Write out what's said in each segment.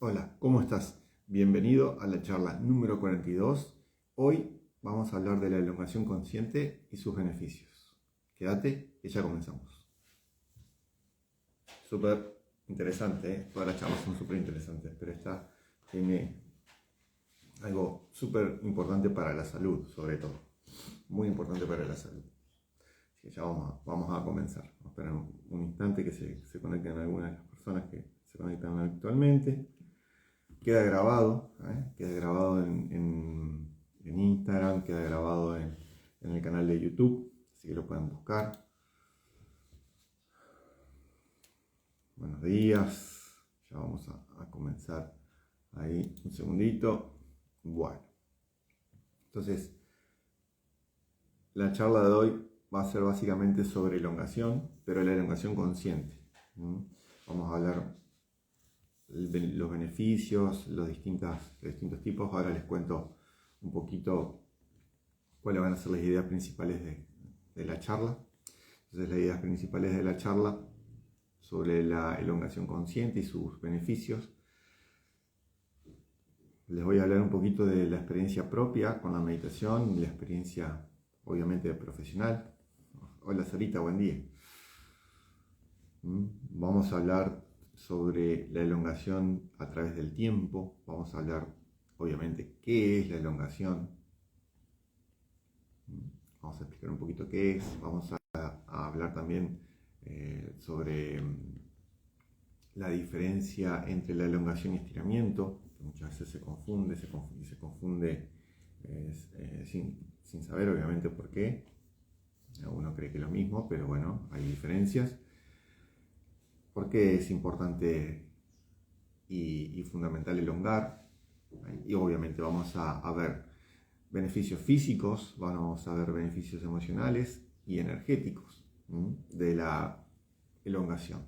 Hola, ¿cómo estás? Bienvenido a la charla número 42. Hoy vamos a hablar de la elongación consciente y sus beneficios. Quédate, que ya comenzamos. Súper interesante, ¿eh? Todas las charlas son súper interesantes, pero esta tiene algo súper importante para la salud, sobre todo. Muy importante para la salud. Así que ya vamos a comenzar. Vamos a esperar un instante que se conecten algunas de las personas que se conectan actualmente. Queda grabado, queda grabado en Instagram, queda grabado en el canal de YouTube, así que lo pueden buscar. Buenos días, ya vamos a comenzar ahí un segundito. Bueno, entonces la charla de hoy va a ser básicamente sobre elongación, pero la elongación consciente. Vamos a hablar los beneficios, los distintos tipos. Ahora les cuento un poquito cuáles van a ser las ideas principales de la charla. Entonces, las ideas principales de la charla sobre la elongación consciente y sus beneficios. Les voy a hablar un poquito de la experiencia propia con la meditación y la experiencia, obviamente, profesional. Hola Sarita, buen día. Vamos a hablar sobre la elongación a través del tiempo. Vamos a hablar, obviamente, qué es la elongación. Vamos a explicar un poquito qué es. Vamos a hablar también sobre la diferencia entre la elongación y estiramiento, que muchas veces se confunde sin saber obviamente por qué. Uno cree que es lo mismo, pero bueno, hay diferencias. ¿Por qué es importante y fundamental elongar? Y obviamente vamos a ver beneficios físicos, vamos a ver beneficios emocionales y energéticos de la elongación.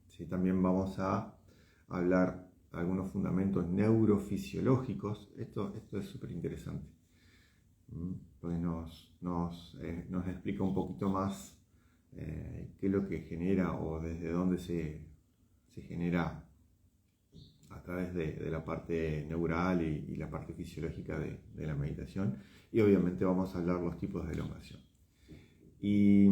¿Sí? También vamos a hablar de algunos fundamentos neurofisiológicos. Esto es súper interesante, porque nos explica un poquito más qué es lo que genera o desde dónde se genera a través de la parte neural y la parte fisiológica de la meditación. Y obviamente vamos a hablar los tipos de elongación. Y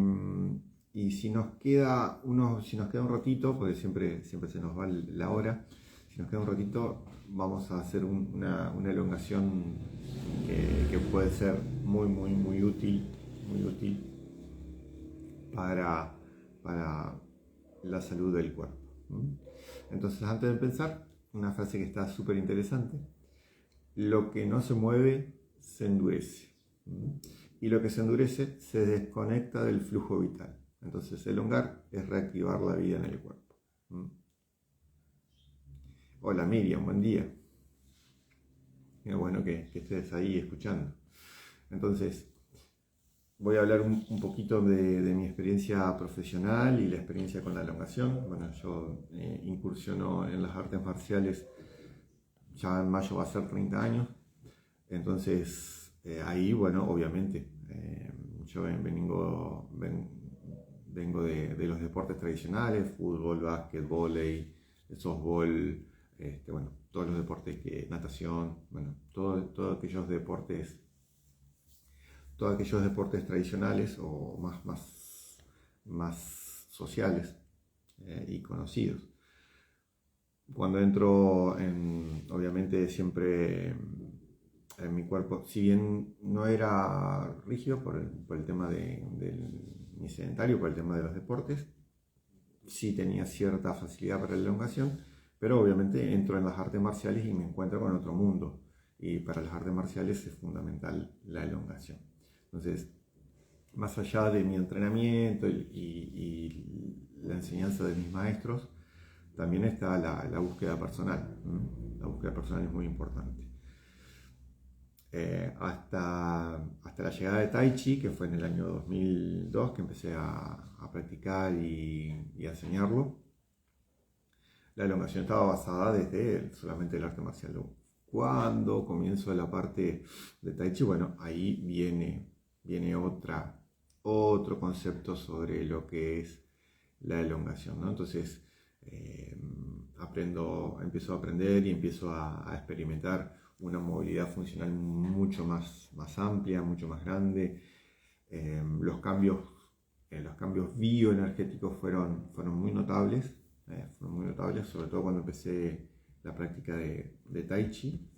si nos queda un ratito, porque siempre se nos va la hora, si nos queda un ratito, vamos a hacer una elongación que puede ser muy útil para la salud del cuerpo. Entonces, antes de empezar, una frase que está súper interesante: lo que no se mueve se endurece, y lo que se endurece se desconecta del flujo vital. Entonces, elongar es reactivar la vida en el cuerpo. Hola Miriam, buen día. Qué bueno que estés ahí escuchando. Entonces, voy a hablar un poquito de mi experiencia profesional y la experiencia con la elongación. Bueno, yo incursiono en las artes marciales, ya en mayo va a ser 30 años. Entonces, ahí, bueno, obviamente, yo vengo de los deportes tradicionales: fútbol, básquet, vóley, softball, bueno, todos los deportes natación, bueno, todos aquellos deportes tradicionales o más sociales y conocidos. Cuando entro obviamente siempre en mi cuerpo, si bien no era rígido por el tema ni sedentario, por el tema de los deportes, sí tenía cierta facilidad para la elongación, pero obviamente entro en las artes marciales y me encuentro con otro mundo, y para las artes marciales es fundamental la elongación. Entonces, más allá de mi entrenamiento y la enseñanza de mis maestros, también está la búsqueda personal. La búsqueda personal es muy importante. Hasta la llegada de Tai Chi, que fue en el año 2002 que empecé a practicar y a enseñarlo, la elongación estaba basada desde solamente el arte marcial. Cuando comienzo la parte de Tai Chi, bueno, ahí viene otro concepto sobre lo que es la elongación, ¿no? Entonces, empiezo a aprender y empiezo a experimentar una movilidad funcional mucho más amplia, mucho más grande. Los cambios bioenergéticos fueron muy notables, sobre todo cuando empecé la práctica de Tai Chi,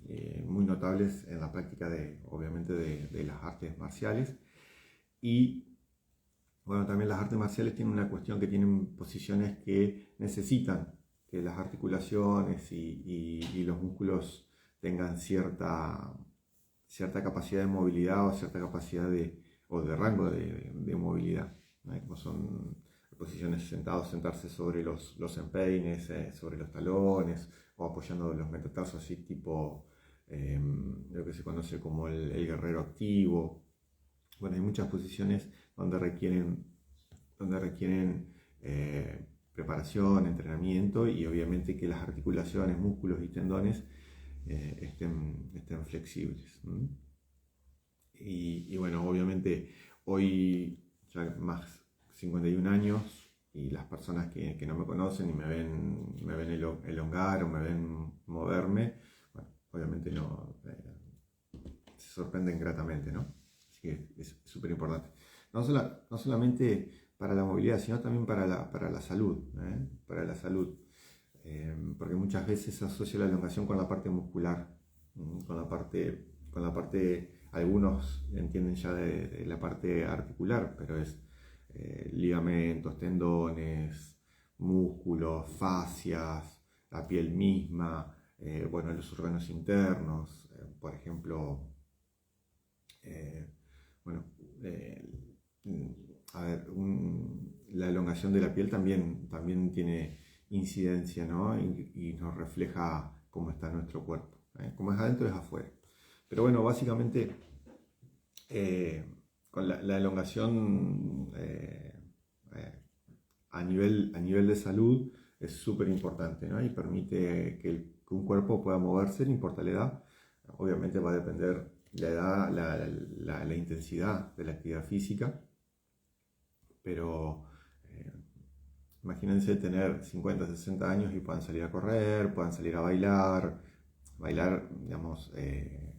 muy notables en la práctica obviamente de las artes marciales. Y bueno, también las artes marciales tienen una cuestión que tienen posiciones que necesitan que las articulaciones y los músculos tengan cierta capacidad de movilidad o cierta capacidad o de rango de movilidad, ¿no? Como son posiciones sentarse sobre los empeines, sobre los talones, o apoyando los metatarsos así tipo lo que se conoce como el guerrero activo. Bueno, hay muchas posiciones donde requieren preparación, entrenamiento y obviamente que las articulaciones, músculos y tendones estén flexibles. Y bueno, obviamente hoy ya más 51 años y las personas que no me conocen y me ven elongar o me ven moverme, bueno, obviamente no se sorprenden gratamente, ¿no? Así que es súper importante. No solamente para la movilidad, sino también para la salud, para la salud. Porque muchas veces se asocia la elongación con la parte muscular, con la parte, algunos entienden ya de la parte articular, pero es ligamentos, tendones, músculos, fascias, la piel misma, bueno, los órganos internos, por ejemplo, bueno, a ver, la elongación de la piel también tiene incidencia, ¿no? Y nos refleja cómo está nuestro cuerpo, como es adentro es afuera. Pero bueno, básicamente con la elongación a nivel de salud es súper importante, ¿no? Y permite que un cuerpo pueda moverse, no importa la edad. Obviamente va a depender la edad, la intensidad de la actividad física, pero imagínense tener 50, 60 años y puedan salir a correr, puedan salir a bailar, digamos,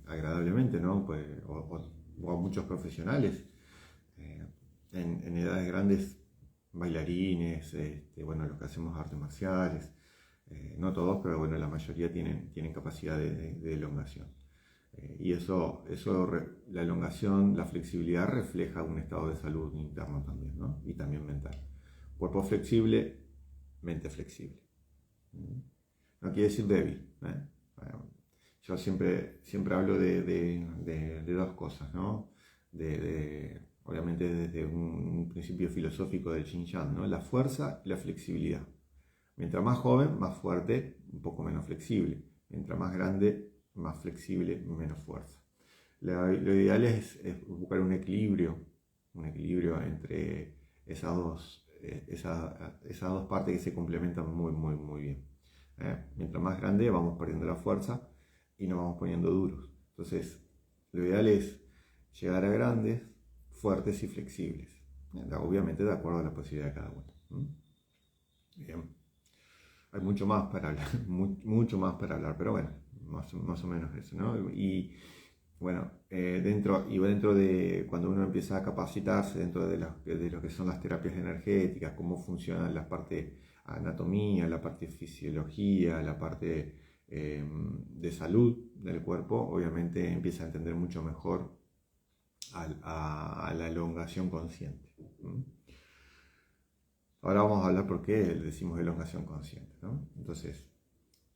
agradablemente, ¿no? Pues, o a muchos profesionales en edades grandes, bailarines, bueno, los que hacemos artes marciales, no todos, pero bueno, la mayoría tienen capacidad de elongación. Y la elongación, la flexibilidad refleja un estado de salud interno también, ¿no? Y también mental. Cuerpo flexible, mente flexible. No quiere decir débil, yo siempre hablo de dos cosas, ¿no? Obviamente desde un principio filosófico del Yin Yang, ¿no? La fuerza y la flexibilidad. Mientras más joven, más fuerte, un poco menos flexible. Mientras más grande, más flexible, menos fuerza. Lo ideal es buscar un equilibrio entre esas dos partes que se complementan muy bien. Mientras más grande vamos perdiendo la fuerza y nos vamos poniendo duros. Entonces, lo ideal es llegar a grandes, fuertes y flexibles. Obviamente de acuerdo a la posibilidad de cada uno. Bien. Hay mucho más para hablar, mucho más para hablar, pero bueno, más o menos eso, ¿no? Y bueno, dentro de cuando uno empieza a capacitarse dentro de lo que son las terapias energéticas, cómo funcionan la parte anatomía, la parte fisiología, la parte de salud del cuerpo, obviamente empieza a entender mucho mejor a la elongación consciente. Ahora vamos a hablar por qué decimos elongación consciente, ¿no? Entonces,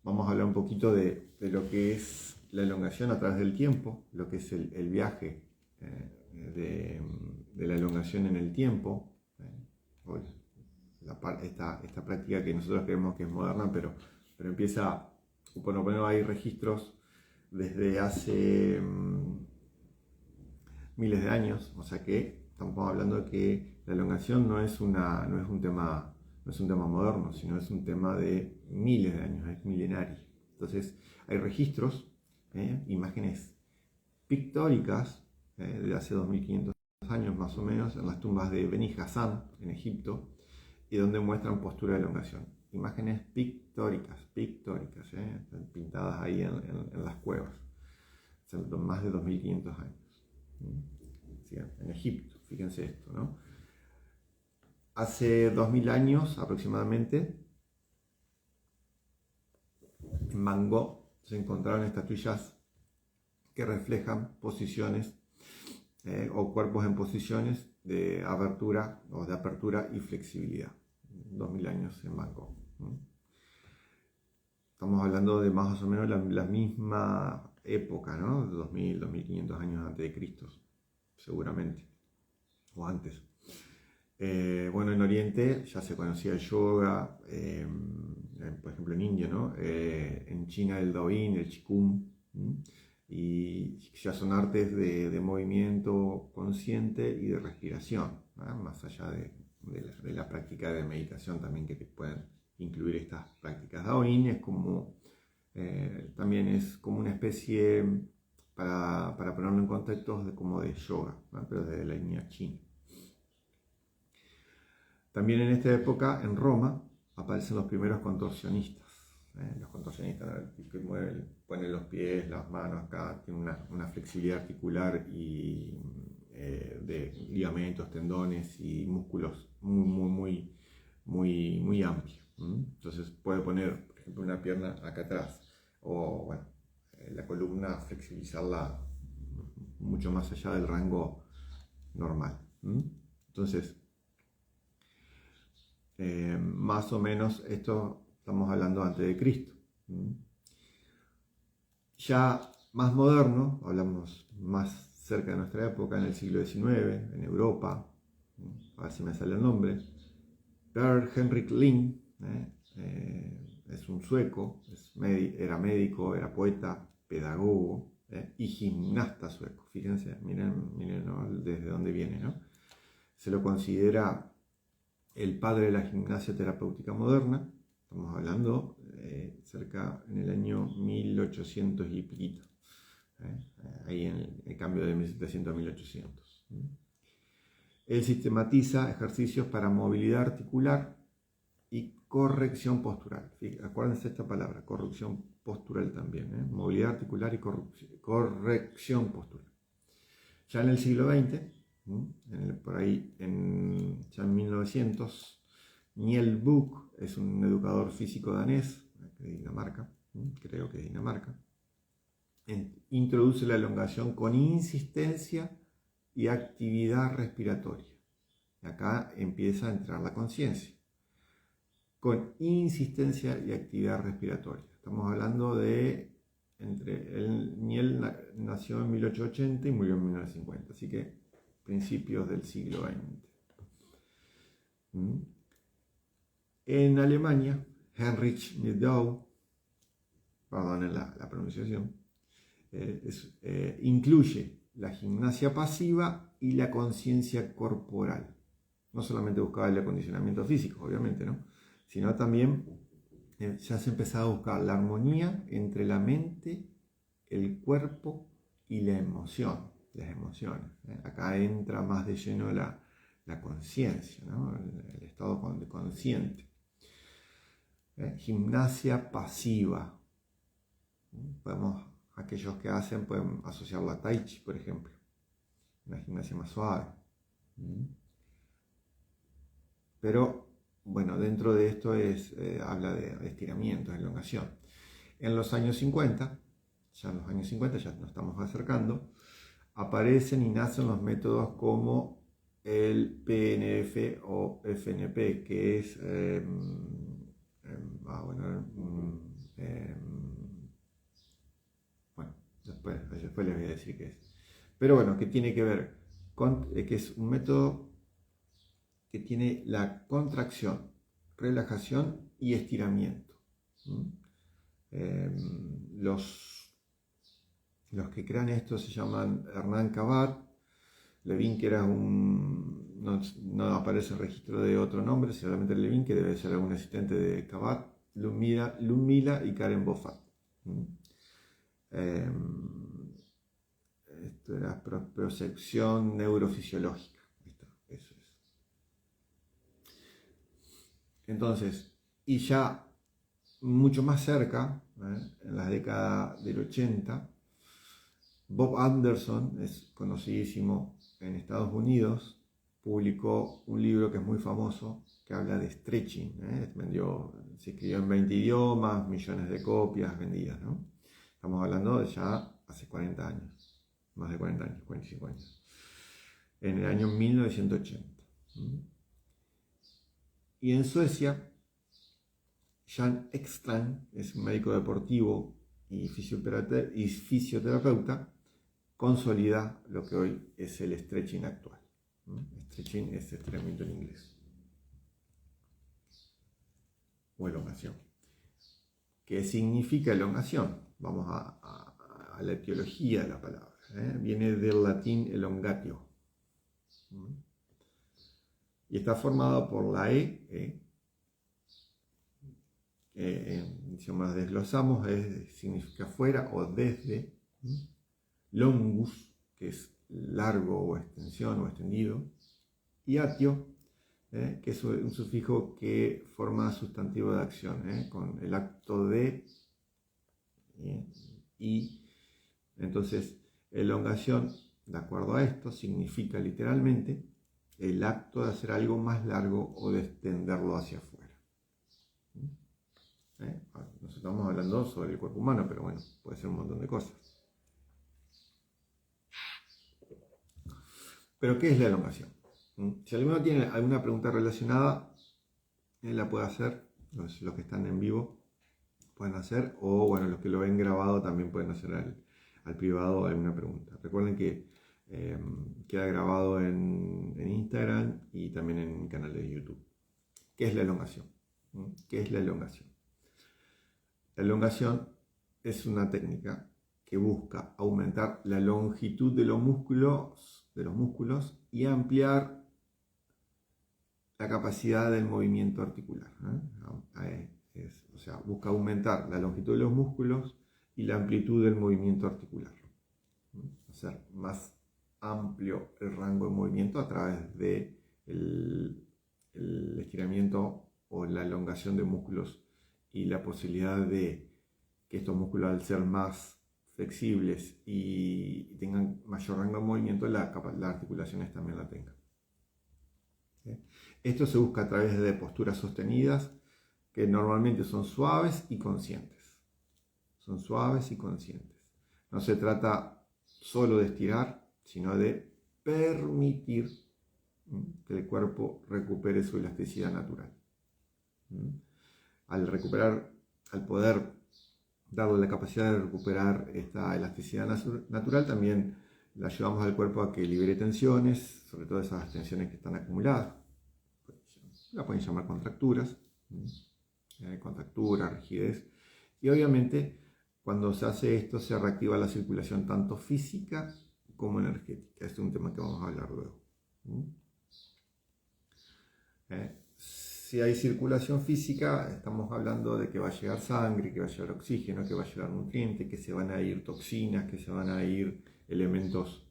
vamos a hablar un poquito de lo que es la elongación a través del tiempo, lo que es el viaje de la elongación en el tiempo. Esta práctica que nosotros creemos que es moderna, pero empieza, por lo menos hay registros desde hace miles de años, o sea que estamos hablando de que la elongación no es un tema moderno, sino es un tema de miles de años, es milenario. Entonces hay registros, imágenes pictóricas de hace 2500 años más o menos en las tumbas de Beni Hasan en Egipto, y donde muestran postura de elongación. imágenes pictóricas, están pintadas ahí en las cuevas, hace más de 2500 años. ¿Sí? En Egipto, fíjense esto, ¿no? Hace 2000 años aproximadamente, en Bangkok se encontraron estatuillas que reflejan posiciones o cuerpos en posiciones de abertura o de apertura y flexibilidad. 2000 años en Bangkok. Estamos hablando de más o menos la misma época, ¿no? 2000, 2500 años antes de Cristo, seguramente, o antes. Bueno, en Oriente ya se conocía el yoga, por ejemplo en India, ¿no? En China el Daoyin, el Qigong, y ya son artes de movimiento consciente y de respiración, ¿no? Más allá de la práctica de meditación también que pueden incluir estas prácticas. Daoyin es como, también es como una especie, para ponerlo en contexto, como de yoga, ¿no? Pero desde la línea china. También en esta época, en Roma, aparecen los primeros contorsionistas. Los contorsionistas que ponen los pies, las manos acá, tienen una flexibilidad articular y de ligamentos, tendones y músculos muy amplio. Entonces puede poner, por ejemplo, una pierna acá atrás o bueno, la columna flexibilizarla mucho más allá del rango normal. Entonces, más o menos esto estamos hablando antes de Cristo. Ya más moderno, hablamos más cerca de nuestra época, en el siglo XIX, en Europa, a ver si me sale el nombre, Per Henrik Ling, es un sueco, era médico, era poeta, pedagogo y gimnasta sueco. Fíjense, miren, ¿no? Desde dónde viene, ¿no? Se lo considera el padre de la gimnasia terapéutica moderna. Estamos hablando cerca en el año 1800 y piquito, ahí en el cambio de 1700 a 1800. Él sistematiza ejercicios para movilidad articular y corrección postural. Acuérdense esta palabra, corrección postural también, movilidad articular y corrección postural. Ya en el siglo XX, por ahí ya en 1900, Niel Buch es un educador físico danés, de Dinamarca, creo que de Dinamarca, introduce la elongación con insistencia y actividad respiratoria. Acá empieza a entrar la conciencia. Con insistencia y actividad respiratoria. Estamos hablando de Niel nació en 1880 y murió en 1950, así que principios del siglo XX. En Alemania, Heinrich Nidau, perdonen la pronunciación, incluye la gimnasia pasiva y la conciencia corporal. No solamente buscaba el acondicionamiento físico, obviamente, ¿no? Sino también ya se empezaba a buscar la armonía entre la mente, el cuerpo y la emoción, las emociones. Acá entra más de lleno la conciencia, ¿no? El estado consciente. Gimnasia pasiva. Aquellos que hacen pueden asociarla a Tai Chi, por ejemplo. Una gimnasia más suave. Pero, bueno, dentro de esto habla de estiramiento, de elongación. En los años 50, ya nos estamos acercando, aparecen y nacen los métodos como el PNF o FNP, que es, después les voy a decir qué es. Pero bueno, que tiene que ver con, que es un método que tiene la contracción, relajación y estiramiento. Los que crean esto se llaman Hernán Cabat, Levin, que era no aparece el registro de otro nombre, solamente Levin, que debe ser algún asistente de Cabat, Lumila y Karen Boffat. Esto era prospección neurofisiológica. Eso es. Entonces, Y ya mucho más cerca, en la década del 80, Bob Anderson, es conocidísimo en Estados Unidos, publicó un libro que es muy famoso, que habla de stretching. Se escribió en 20 idiomas, millones de copias vendidas, ¿no? Estamos hablando de ya hace 40 años, más de 40 años, 45 años, en el año 1980. Y en Suecia, Jan Ekstrand, es un médico deportivo y fisioterapeuta, consolida lo que hoy es el stretching actual. Stretching es estiramiento en inglés. O elongación. ¿Qué significa elongación? Vamos a la etiología de la palabra. Viene del latín elongatio. Y está formada por la si más desglosamos, significa fuera o desde. Longus, que es largo o extensión o extendido. Y atio, que es un sufijo que forma sustantivo de acción, con el acto de. Y entonces, elongación, de acuerdo a esto, significa literalmente el acto de hacer algo más largo o de extenderlo hacia afuera. Nos estamos hablando sobre el cuerpo humano, pero bueno, puede ser un montón de cosas. Pero, ¿qué es la elongación? Si alguno tiene alguna pregunta relacionada, la puede hacer. Los que están en vivo pueden hacer, o bueno, los que lo ven grabado también pueden hacer al privado alguna pregunta. Recuerden que queda grabado en Instagram y también en mi canal de YouTube. ¿Qué es la elongación? ¿Qué es la elongación? La elongación es una técnica que busca aumentar la longitud de los músculos y ampliar la capacidad del movimiento articular. O sea, busca aumentar la longitud de los músculos y la amplitud del movimiento articular. Hacer más amplio el rango de movimiento a través de el estiramiento o la elongación de músculos y la posibilidad de que estos músculos, al ser más flexibles y tengan mayor rango de movimiento, las articulaciones también la tengan. Esto se busca a través de posturas sostenidas que normalmente son suaves y conscientes. Son suaves y conscientes. No se trata solo de estirar, sino de permitir que el cuerpo recupere su elasticidad natural. Al poder darle la capacidad de recuperar esta elasticidad natural, también le ayudamos al cuerpo a que libere tensiones, sobre todo esas tensiones que están acumuladas. La pueden llamar contracturas, rigidez. Y obviamente, cuando se hace esto, se reactiva la circulación tanto física como energética. Este es un tema que vamos a hablar luego. Si hay circulación física, estamos hablando de que va a llegar sangre, que va a llegar oxígeno, que va a llegar nutrientes, que se van a ir toxinas, que se van a ir elementos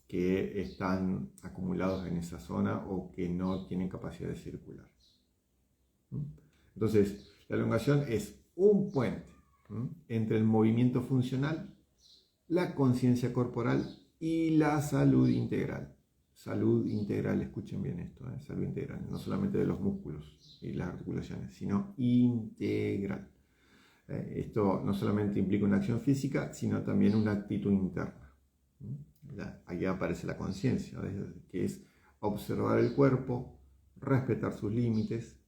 que están acumulados en esa zona o que no tienen capacidad de circular. Entonces, la elongación es un puente entre el movimiento funcional, la conciencia corporal y la salud integral. Salud integral, escuchen bien esto, salud integral, no solamente de los músculos y las articulaciones, sino integral. Esto no solamente implica una acción física, sino también una actitud interna. Aquí aparece la conciencia, que es observar el cuerpo, respetar sus límites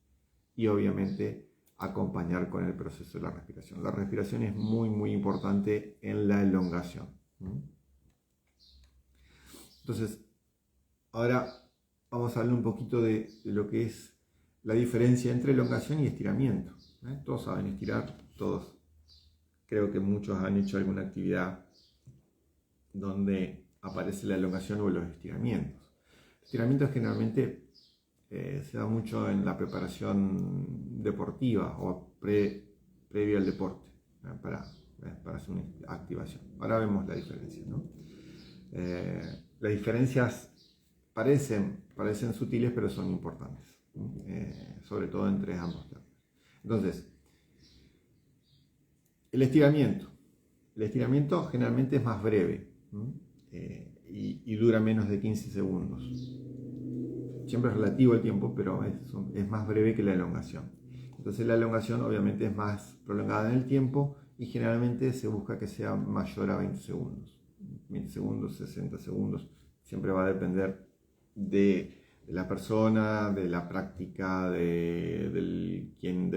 y obviamente acompañar con el proceso de la respiración. La respiración es muy, muy importante en la elongación. Entonces, ahora vamos a hablar un poquito de lo que es la diferencia entre elongación y estiramiento. Todos saben estirar, todos. Creo que muchos han hecho alguna actividad donde aparece la elongación o los estiramientos. Estiramientos generalmente se da mucho en la preparación deportiva o previo al deporte, para hacer una activación. Ahora vemos la diferencia, ¿no? Las diferencias parecen sutiles, pero son importantes, sobre todo entre ambos términos. Entonces, el estiramiento. El estiramiento generalmente es más breve y dura menos de 15 segundos. Siempre es relativo el tiempo, pero es más breve que la elongación. Entonces la elongación obviamente es más prolongada en el tiempo y generalmente se busca que sea mayor a 20 segundos. 20 segundos, 60 segundos. Siempre va a depender de la persona, de la práctica, del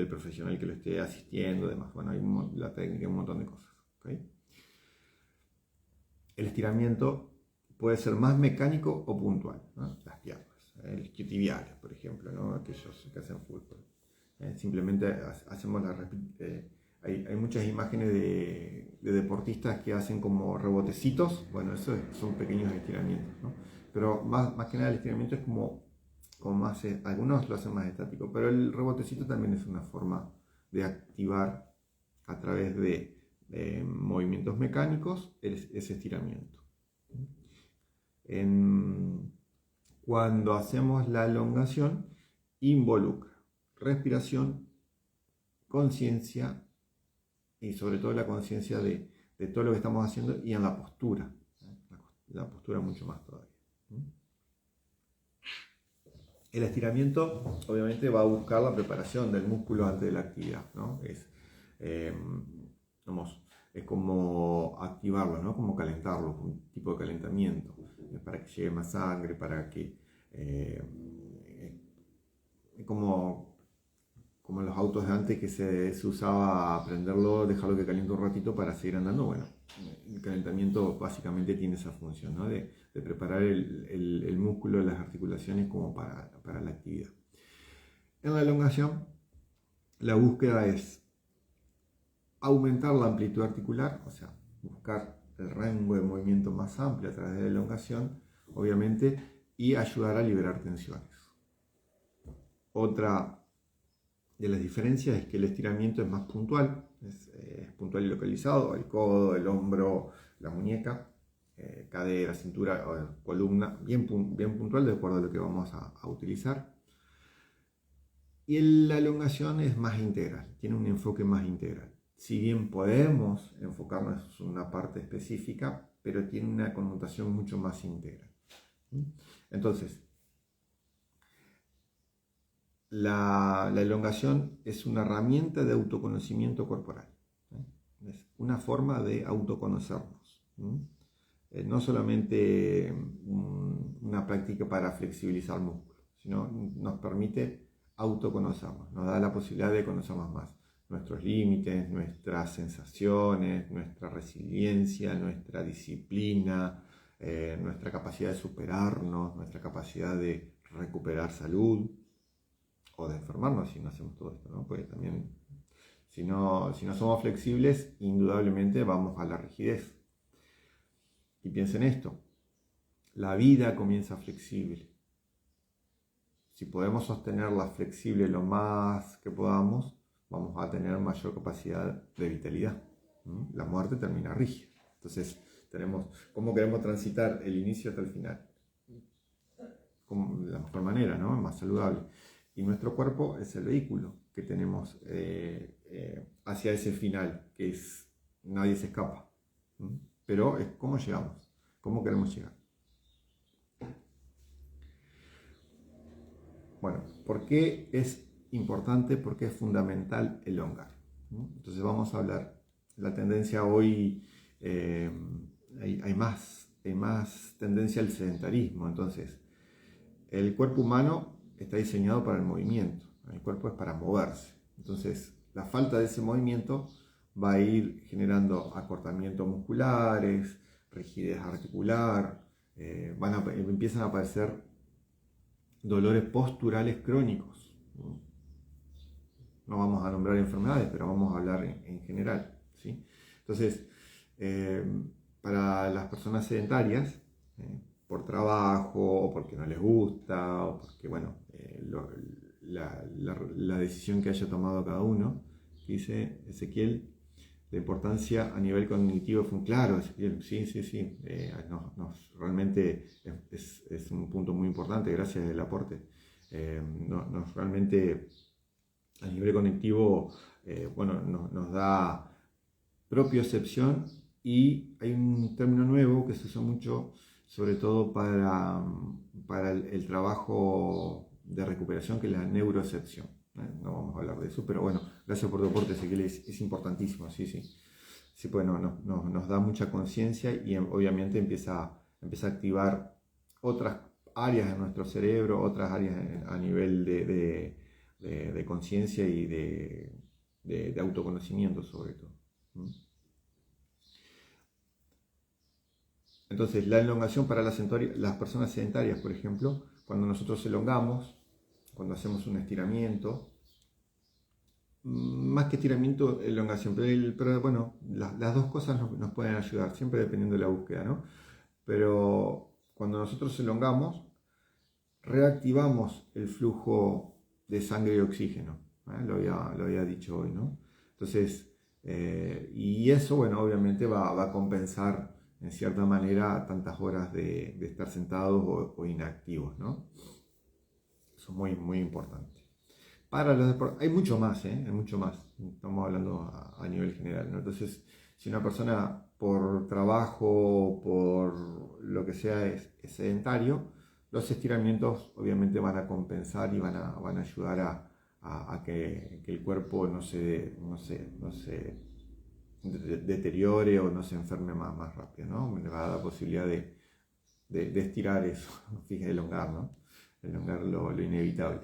profesional que lo esté asistiendo, demás. Bueno, hay la técnica, un montón de cosas. ¿Okay? El estiramiento puede ser más mecánico o puntual, ¿no? Las piernas, los isquiotibiales, por ejemplo, ¿no? Aquellos que hacen fútbol. Simplemente hacemos hay muchas imágenes de deportistas que hacen como rebotecitos. Bueno, esos son pequeños estiramientos, ¿no? Pero más que nada el estiramiento es como más, algunos lo hacen más estático, pero el rebotecito también es una forma de activar a través de movimientos mecánicos ese estiramiento. Cuando hacemos la elongación, involucra respiración, conciencia y sobre todo la conciencia de todo lo que estamos haciendo y en la postura. La postura mucho más todavía. El estiramiento obviamente va a buscar la preparación del músculo antes de la actividad, ¿no? Es como activarlo, ¿no? Como calentarlo, un tipo de calentamiento, para que llegue más sangre, para que como en los autos de antes que se usaba prenderlo, dejarlo que caliente un ratito para seguir andando. Bueno, el calentamiento básicamente tiene esa función, ¿no? de preparar el músculo, las articulaciones como para la actividad. En la elongación, la búsqueda es aumentar la amplitud articular, o sea, buscar el rango de movimiento más amplio a través de la elongación, obviamente, y ayudar a liberar tensiones. Otra de las diferencias es que el estiramiento es más puntual, es puntual y localizado, el codo, el hombro, la muñeca, cadera, cintura, columna, bien puntual de acuerdo a lo que vamos a utilizar. Y la elongación es más integral, tiene un enfoque más integral. Si bien podemos enfocarnos en una parte específica, pero tiene una connotación mucho más integral. Entonces, la elongación es una herramienta de autoconocimiento corporal. Es una forma de autoconocernos. No solamente una práctica para flexibilizar músculos, sino nos permite autoconocernos, nos da la posibilidad de conocernos más. Nuestros límites, nuestras sensaciones, nuestra resiliencia, nuestra disciplina, nuestra capacidad de superarnos, nuestra capacidad de recuperar salud o de enfermarnos si no hacemos todo esto, ¿no? Porque también si no somos flexibles, indudablemente vamos a la rigidez. Y piensen esto, la vida comienza flexible. Si podemos sostenerla flexible lo más que podamos, vamos a tener mayor capacidad de vitalidad. La muerte termina rígida. Entonces, ¿cómo queremos transitar el inicio hasta el final? De la mejor manera, ¿no? Más saludable. Y nuestro cuerpo es el vehículo que tenemos hacia ese final, que es nadie se escapa. Pero es cómo llegamos, cómo queremos llegar. Bueno, ¿por qué es importante? ¿Por qué es fundamental elongar? Entonces vamos a hablar. La tendencia hoy, hay más tendencia al sedentarismo. Entonces, el cuerpo humano está diseñado para el movimiento. El cuerpo es para moverse. Entonces, la falta de ese movimiento va a ir generando acortamientos musculares, rigidez articular, empiezan a aparecer dolores posturales crónicos. No vamos a nombrar enfermedades, pero vamos a hablar en general, ¿sí? Entonces, para las personas sedentarias, por trabajo, o porque no les gusta, o porque, bueno, la decisión que haya tomado cada uno, dice Ezequiel, la importancia a nivel cognitivo fue claro, Ezequiel, sí, realmente es un punto muy importante, gracias al aporte. Realmente a nivel conectivo, bueno, nos da propiocepción, y hay un término nuevo que se usa mucho, sobre todo para el trabajo de recuperación, que es la neurocepción. No vamos a hablar de eso, pero bueno, gracias por tu aporte, Ezequiel, es importantísimo, sí, sí. Sí, pues nos da mucha conciencia, y obviamente empieza a activar otras áreas de nuestro cerebro, otras áreas a nivel de conciencia y de autoconocimiento sobre todo. Entonces, la elongación para las personas sedentarias, por ejemplo, cuando nosotros elongamos, cuando hacemos un estiramiento, más que estiramiento, elongación, pero bueno, las dos cosas nos pueden ayudar, siempre dependiendo de la búsqueda, ¿no? Pero cuando nosotros elongamos, reactivamos el flujo de sangre y oxígeno, ¿eh? Lo había dicho hoy, ¿no? Entonces, y eso, bueno, obviamente va a compensar en cierta manera tantas horas de estar sentados o inactivos, ¿no? Eso es muy, muy importante. Para los deportes, hay mucho más, hay mucho más. Estamos hablando a nivel general, ¿no? Entonces, si una persona por trabajo, por lo que sea, es sedentario, los estiramientos obviamente van a compensar y van a ayudar a que el cuerpo no se deteriore o no se enferme más rápido, ¿no? Le va a dar la posibilidad de estirar eso, fíjate, elongar, ¿no? Elongar lo inevitable.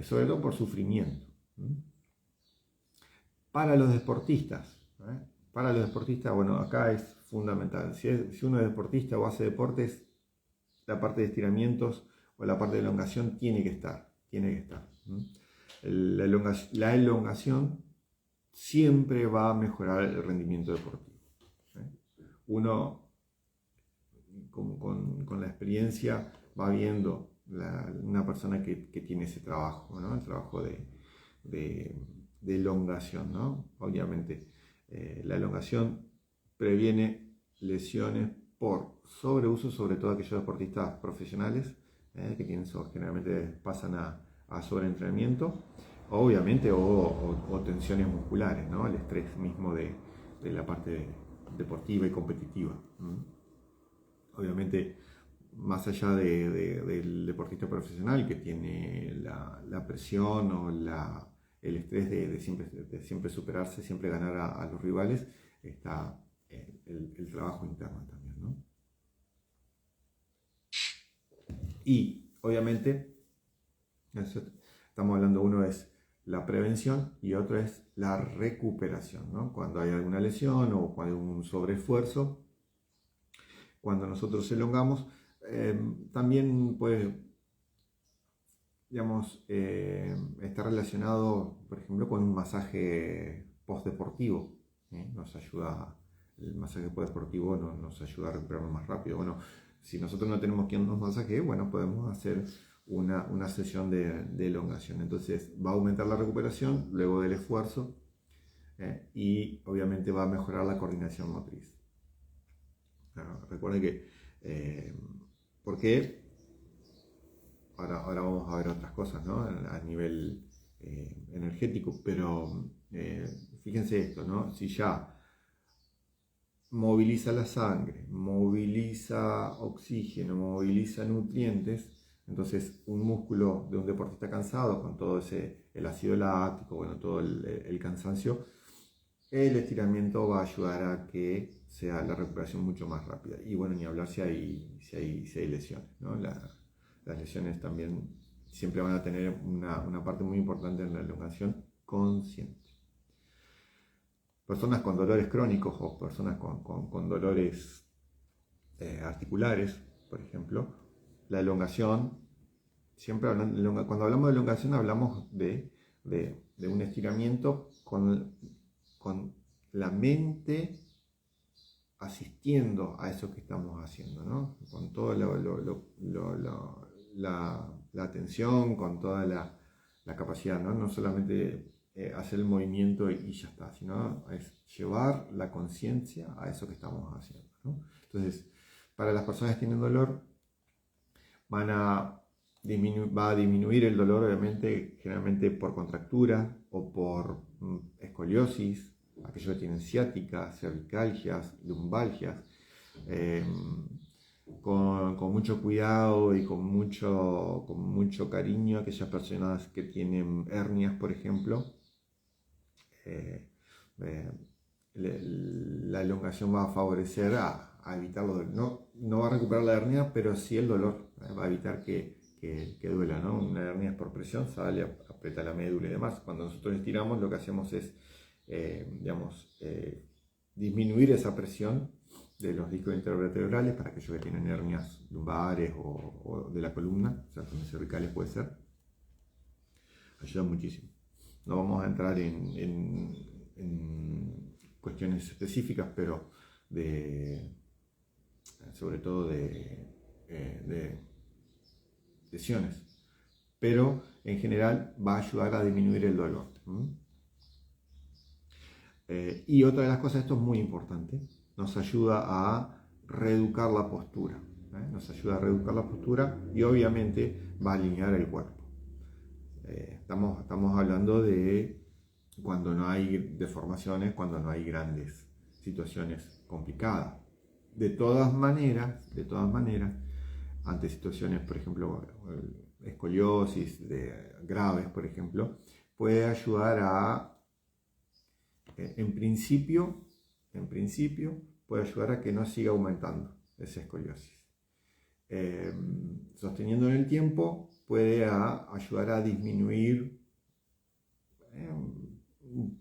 Sobre todo por sufrimiento. Para los deportistas, bueno, acá es fundamental. Si uno es deportista o hace deportes, la parte de estiramientos o la parte de elongación tiene que estar. La elongación siempre va a mejorar el rendimiento deportivo. Uno con la experiencia va viendo una persona que tiene ese trabajo, ¿no? El trabajo de elongación, ¿no? Obviamente, la elongación previene lesiones por sobreuso, sobre todo aquellos deportistas profesionales, que generalmente pasan a sobreentrenamiento, obviamente, o tensiones musculares, ¿no? El estrés mismo de la parte deportiva y competitiva. Obviamente, más allá del deportista profesional, que tiene la presión o el estrés de siempre superarse, siempre ganar a los rivales, está el trabajo interno también, ¿no? Y obviamente, estamos hablando, uno es la prevención y otro es la recuperación, ¿no? Cuando hay alguna lesión o cuando hay un sobreesfuerzo, cuando nosotros elongamos, también puede, digamos, estar relacionado, por ejemplo, con un masaje postdeportivo. El masaje postdeportivo nos ayuda a recuperarnos más rápido. Bueno, si nosotros no tenemos quien nos masaje, bueno, podemos hacer una sesión de elongación. Entonces va a aumentar la recuperación luego del esfuerzo, y obviamente va a mejorar la coordinación motriz. Recuerden que, porque ahora vamos a ver otras cosas, ¿no? A nivel energético, pero fíjense esto, ¿no? Si ya moviliza la sangre, moviliza oxígeno, moviliza nutrientes, entonces un músculo de un deportista cansado, con todo el ácido láctico, bueno, todo el cansancio, el estiramiento va a ayudar a que sea la recuperación mucho más rápida. Y bueno, ni hablar si hay lesiones, ¿no? Las lesiones también siempre van a tener una parte muy importante en la elongación consciente. Personas con dolores crónicos o personas con dolores articulares, por ejemplo, la elongación, cuando hablamos de elongación hablamos de un estiramiento con la mente asistiendo a eso que estamos haciendo, ¿no? Con toda la atención, con toda la capacidad, ¿no? No solamente hacer el movimiento y ya está, sino es llevar la conciencia a eso que estamos haciendo, ¿no? Entonces, para las personas que tienen dolor, van a va a disminuir el dolor, obviamente, generalmente por contractura o por escoliosis, aquellos que tienen ciática, cervicalgias, lumbalgias. Eh, con mucho cuidado y con mucho cariño, aquellas personas que tienen hernias, por ejemplo, eh, eh, la elongación va a favorecer a evitarlo. No va a recuperar la hernia, pero sí el dolor. Va a evitar que duela, ¿no? Una hernia es por presión, sale, aprieta la médula y demás. Cuando nosotros estiramos, lo que hacemos es, disminuir esa presión de los discos intervertebrales para aquellos que tienen hernias lumbares o de la columna, o sea, también cervicales puede ser. Ayuda muchísimo. No vamos a entrar en cuestiones específicas, pero sobre todo de lesiones. Pero en general va a ayudar a disminuir el dolor. Y otra de las cosas, esto es muy importante, nos ayuda a reeducar la postura. Nos ayuda a reeducar la postura y obviamente va a alinear el cuerpo. Estamos hablando de cuando no hay deformaciones, cuando no hay grandes situaciones complicadas. De todas maneras, ante situaciones, por ejemplo, escoliosis graves, por ejemplo, puede ayudar a, en principio, puede ayudar a que no siga aumentando esa escoliosis. Sosteniendo en el tiempo, puede ayudar a disminuir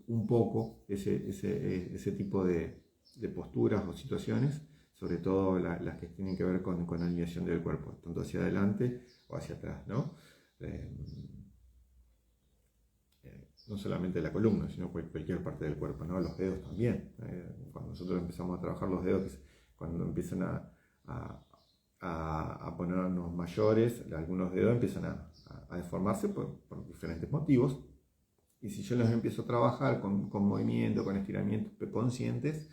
un poco ese tipo de posturas o situaciones, sobre todo las que tienen que ver con alineación del cuerpo, tanto hacia adelante o hacia atrás, ¿no? No solamente la columna, sino cualquier parte del cuerpo, ¿no? Los dedos también. Cuando nosotros empezamos a trabajar los dedos, cuando empiezan a ponernos mayores, algunos dedos empiezan a deformarse por diferentes motivos. Y si yo los empiezo a trabajar con movimiento, con estiramientos conscientes,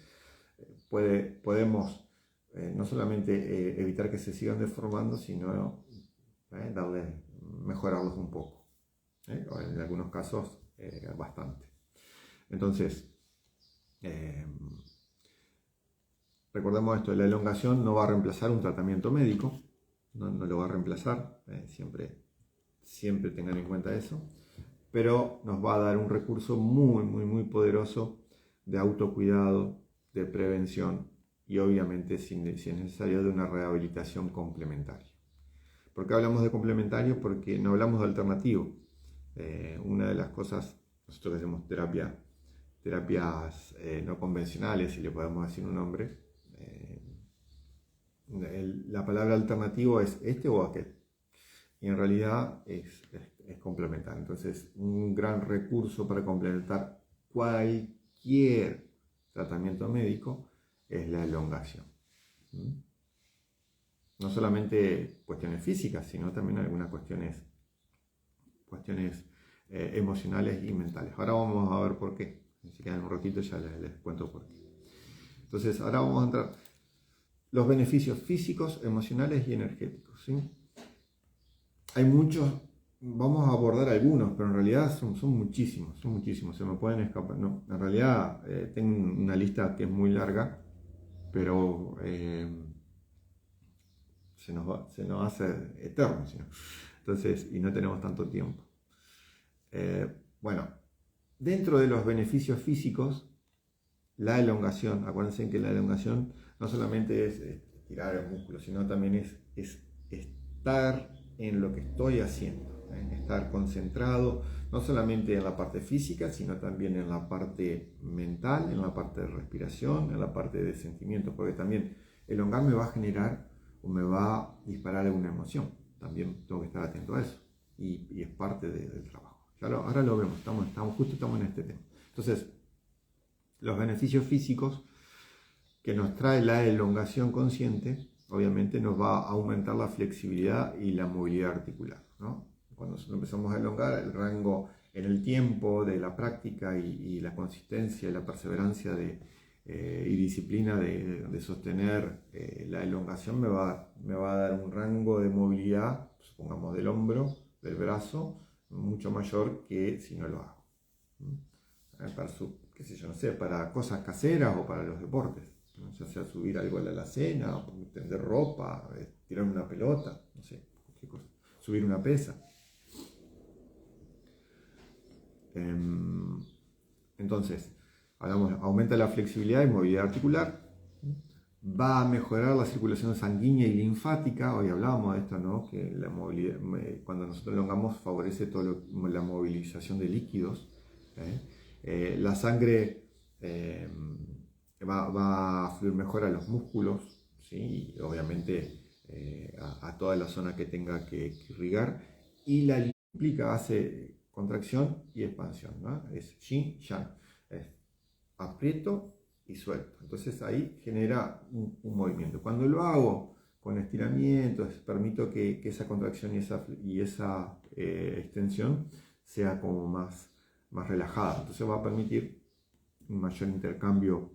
podemos no solamente evitar que se sigan deformando, sino mejorarlos un poco. En algunos casos, bastante. Entonces, recordemos esto, la elongación no va a reemplazar un tratamiento médico, no lo va a reemplazar, siempre tengan en cuenta eso, pero nos va a dar un recurso muy poderoso de autocuidado, de prevención y obviamente, si es necesario, de una rehabilitación complementaria. ¿Por qué hablamos de complementario? Porque no hablamos de alternativo. Una de las cosas, nosotros hacemos terapias no convencionales, si le podemos decir un nombre, la palabra alternativo es este o aquel, y en realidad es complementar. Entonces, un gran recurso para complementar cualquier tratamiento médico es la elongación. No solamente cuestiones físicas, sino también algunas cuestiones emocionales y mentales. Ahora vamos a ver por qué. Si quedan un ratito ya les cuento por qué. Entonces, ahora vamos a entrar los beneficios físicos, emocionales y energéticos, ¿sí? Hay muchos, vamos a abordar algunos, pero en realidad son muchísimos, se me pueden escapar. No, en realidad tengo una lista que es muy larga, pero se nos hace eterno, ¿sí? Entonces, y no tenemos tanto tiempo. Bueno, dentro de los beneficios físicos, la elongación, acuérdense que la elongación no solamente es estirar el músculo, sino también es estar en lo que estoy haciendo, estar concentrado no solamente en la parte física, sino también en la parte mental, en la parte de respiración, en la parte de sentimientos, porque también elongar me va a generar o me va a disparar alguna emoción. También tengo que estar atento a eso y es parte del trabajo. Ahora lo vemos, estamos en este tema. Entonces, los beneficios físicos que nos trae la elongación consciente, obviamente nos va a aumentar la flexibilidad y la movilidad articular, ¿no? Cuando nosotros empezamos a elongar, el rango en el tiempo de la práctica y la consistencia y la perseverancia y disciplina de sostener la elongación me va a dar un rango de movilidad, supongamos del hombro, del brazo, mucho mayor que si no lo hago. Para, qué sé yo, no sé, para cosas caseras o para los deportes, ¿no? Ya sea subir algo a la alacena, tender ropa, tirar una pelota, no sé, cualquier cosa, subir una pesa. Entonces, aumenta la flexibilidad y movilidad articular, va a mejorar la circulación sanguínea y linfática. Hoy hablábamos de esto, ¿no? Que la movilidad, cuando nosotros elongamos, favorece la movilización de líquidos. La sangre va a fluir mejor a los músculos, ¿sí? Y obviamente a toda la zona que tenga que irrigar. Y la implica, hace contracción y expansión, ¿no? Es yin, yang, es aprieto y suelto. Entonces ahí genera un movimiento. Cuando lo hago con estiramientos, permito que esa contracción y esa extensión sea como más relajada. Entonces va a permitir un mayor intercambio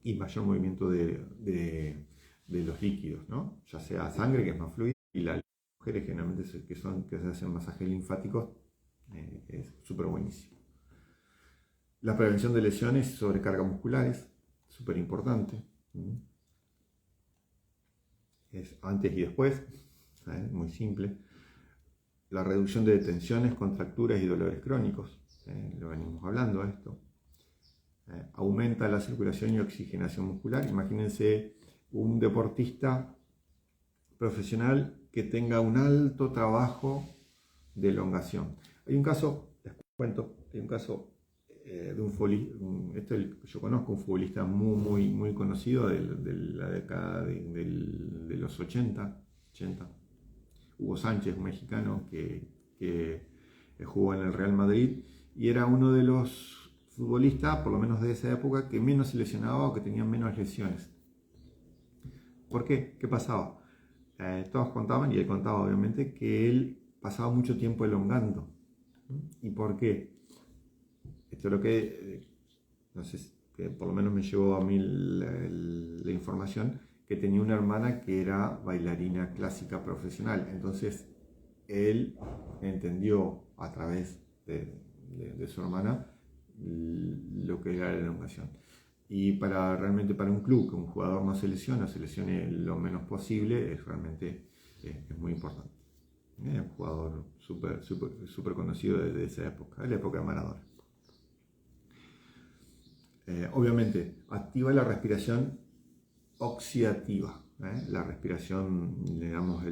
y mayor movimiento de los líquidos, ¿no? Ya sea sangre, que es más fluida, y las mujeres generalmente que se hacen masajes linfáticos, es súper buenísimo. La prevención de lesiones y sobrecargas musculares, súper importante. Es antes y después, muy simple. La reducción de tensiones, contracturas y dolores crónicos, lo venimos hablando esto. Aumenta la circulación y oxigenación muscular. Imagínense un deportista profesional que tenga un alto trabajo de elongación. Hay un caso, les cuento, hay un caso de un futbolista, yo conozco un futbolista muy conocido de la década de los 80, Hugo Sánchez, un mexicano que jugó en el Real Madrid y era uno de los futbolistas, por lo menos de esa época, que menos se lesionaba o que tenía menos lesiones. ¿Por qué? ¿Qué pasaba? Todos contaban, y él contaba obviamente, que él pasaba mucho tiempo elongando. ¿Y por qué? Esto es lo que, no sé, que por lo menos me llevó a mí la información, que tenía una hermana que era bailarina clásica profesional. Entonces, él entendió a través de su hermana lo que era la elongación. Y realmente para un club, que un jugador no se lesione lo menos posible, es realmente es muy importante. Un jugador súper conocido desde esa época, de la época de Maradona. Obviamente, activa la respiración oxidativa. La respiración, digamos,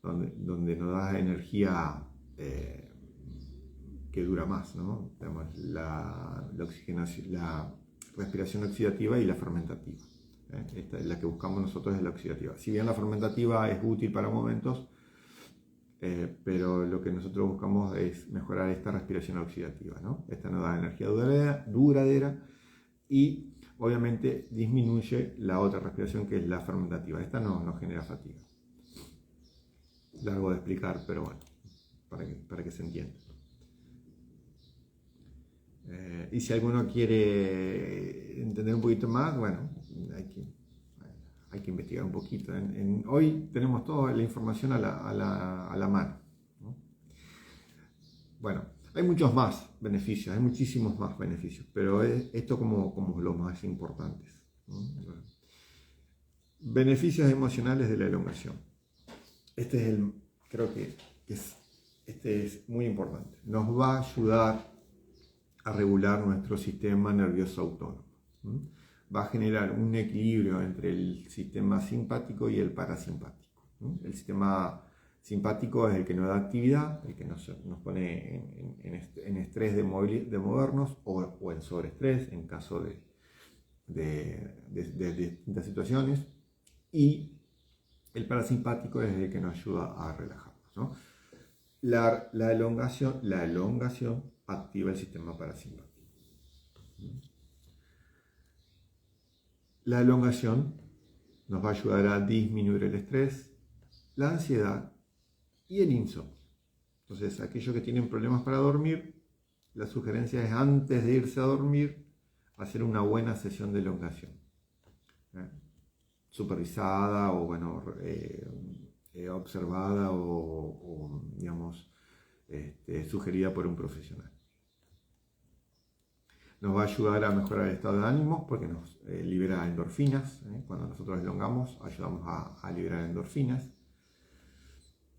donde nos da energía que dura más, ¿no? Digamos, la oxigenación, la respiración oxidativa y la fermentativa. La que buscamos nosotros es la oxidativa. Si bien la fermentativa es útil para momentos, pero lo que nosotros buscamos es mejorar esta respiración oxidativa, ¿no? Esta nos da energía duradera y obviamente disminuye la otra respiración, que es la fermentativa. Esta no genera fatiga. Largo de explicar, pero bueno, para que se entienda. Y si alguno quiere entender un poquito más, bueno, hay que investigar un poquito. Hoy tenemos toda la información a la mano, ¿no? Bueno, hay muchos más beneficios, hay muchísimos más beneficios, pero esto como los más importantes, ¿no? Bueno. Beneficios emocionales de la elongación. Creo que este es muy importante. Nos va a ayudar a regular nuestro sistema nervioso autónomo. Va a generar un equilibrio entre el sistema simpático y el parasimpático. El sistema simpático es el que nos da actividad, el que nos pone en estrés de movernos o en sobreestrés en caso de distintas situaciones, y el parasimpático es el que nos ayuda a relajarnos, ¿no? La elongación activa el sistema parasimpático. La elongación nos va a ayudar a disminuir el estrés, la ansiedad y el insomnio. Entonces, aquellos que tienen problemas para dormir, la sugerencia es, antes de irse a dormir, hacer una buena sesión de elongación, supervisada o bueno, observada o digamos sugerida por un profesional. Nos va a ayudar a mejorar el estado de ánimo porque nos libera endorfinas. Cuando nosotros elongamos, ayudamos a liberar endorfinas.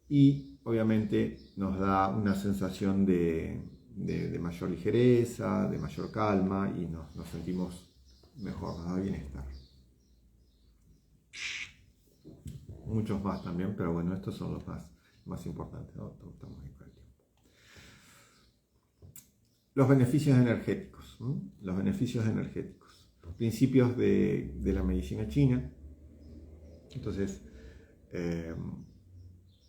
Y obviamente nos da una sensación de mayor ligereza, de mayor calma y nos sentimos mejor, nos da bienestar. Muchos más también, pero bueno, estos son los más importantes, ¿no? Estamos ahí con el tiempo. Los beneficios energéticos. Los beneficios energéticos. Principios de la medicina china. Entonces,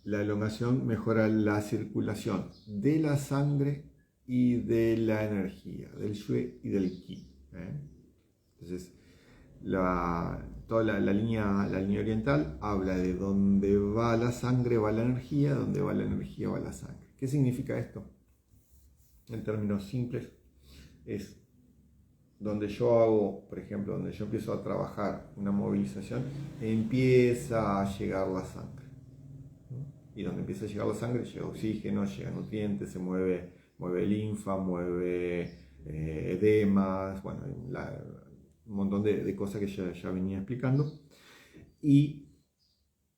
la elongación mejora la circulación de la sangre y de la energía, del shui y del qi. Entonces, toda la línea oriental habla de donde va la sangre va la energía, donde va la energía va la sangre. ¿Qué significa esto? En términos simples, es donde yo hago, por ejemplo, donde yo empiezo a trabajar una movilización, empieza a llegar la sangre. Y donde empieza a llegar la sangre, llega oxígeno, llega nutrientes, se mueve linfa, mueve edemas, bueno, un montón de cosas que ya venía explicando. Y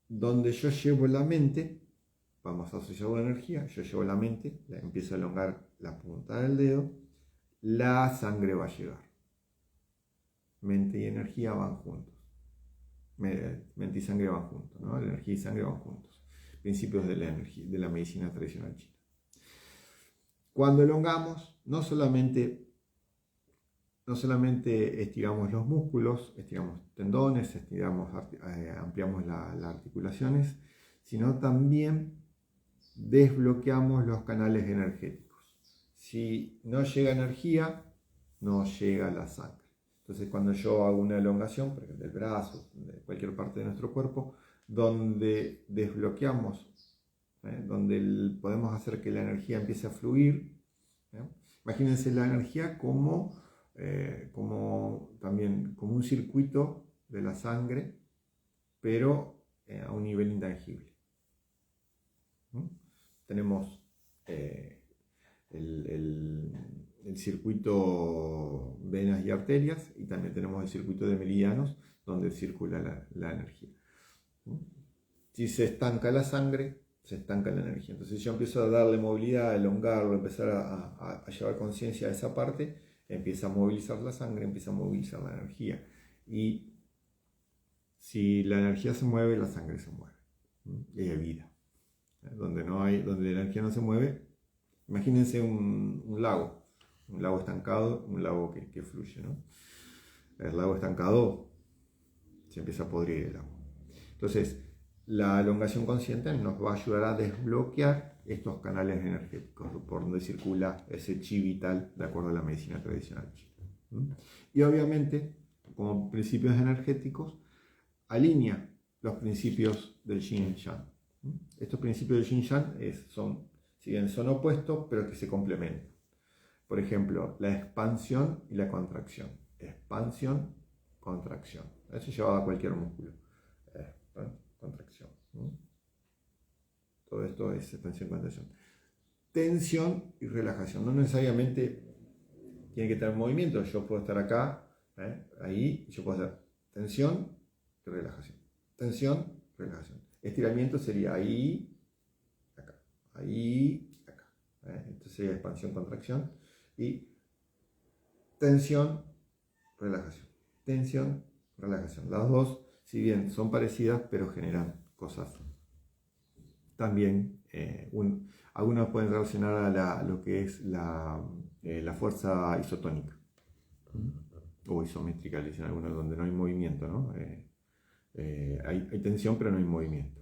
donde yo llevo la mente, vamos a asociar la energía, yo llevo la mente, empiezo a elongar la punta del dedo, la sangre va a llegar. Mente y energía van juntos. Mente y sangre van juntos, ¿no? La energía y sangre van juntos. Principios de la energía, de la medicina tradicional china. Cuando elongamos, no solamente estiramos los músculos, estiramos tendones, ampliamos las articulaciones, sino también desbloqueamos los canales energéticos. Si no llega energía, no llega la sangre. Entonces, cuando yo hago una elongación, por ejemplo, del brazo, de cualquier parte de nuestro cuerpo, donde desbloqueamos, donde podemos hacer que la energía empiece a fluir. Imagínense la energía como un circuito de la sangre, pero a un nivel intangible. Tenemos el circuito venas y arterias y también tenemos el circuito de meridianos donde circula la energía. Si se estanca la sangre, se estanca la energía. Entonces, si yo empiezo a darle movilidad, a elongarlo, empezar a llevar conciencia a esa parte, empieza a movilizar la sangre, empieza a movilizar la energía. Y si la energía se mueve, la sangre se mueve. Y hay vida. Donde la energía no se mueve, imagínense un lago estancado, un lago que fluye, ¿no? El lago estancado se empieza a podrir el agua. Entonces, la elongación consciente nos va a ayudar a desbloquear estos canales energéticos por donde circula ese chi vital de acuerdo a la medicina tradicional china. Y obviamente, como principios energéticos, alinea los principios del yin y yang. Estos principios del yin y yang si bien son opuestos, pero que se complementan. Por ejemplo, la expansión y la contracción. Expansión, contracción. Eso llevado a cualquier músculo. Contracción. Todo esto es expansión, contracción. Tensión y relajación. No necesariamente tiene que tener movimiento. Yo puedo estar acá, ahí, y yo puedo hacer tensión y relajación. Tensión, relajación. Estiramiento sería ahí, acá. Ahí, acá. Entonces sería expansión, contracción. Y tensión, relajación. Tensión, relajación. Las dos, si bien son parecidas, pero generan cosas. También algunos pueden relacionar a lo que es la fuerza isotónica o isométrica, le dicen algunos, donde no hay movimiento, ¿no? Hay tensión, pero no hay movimiento.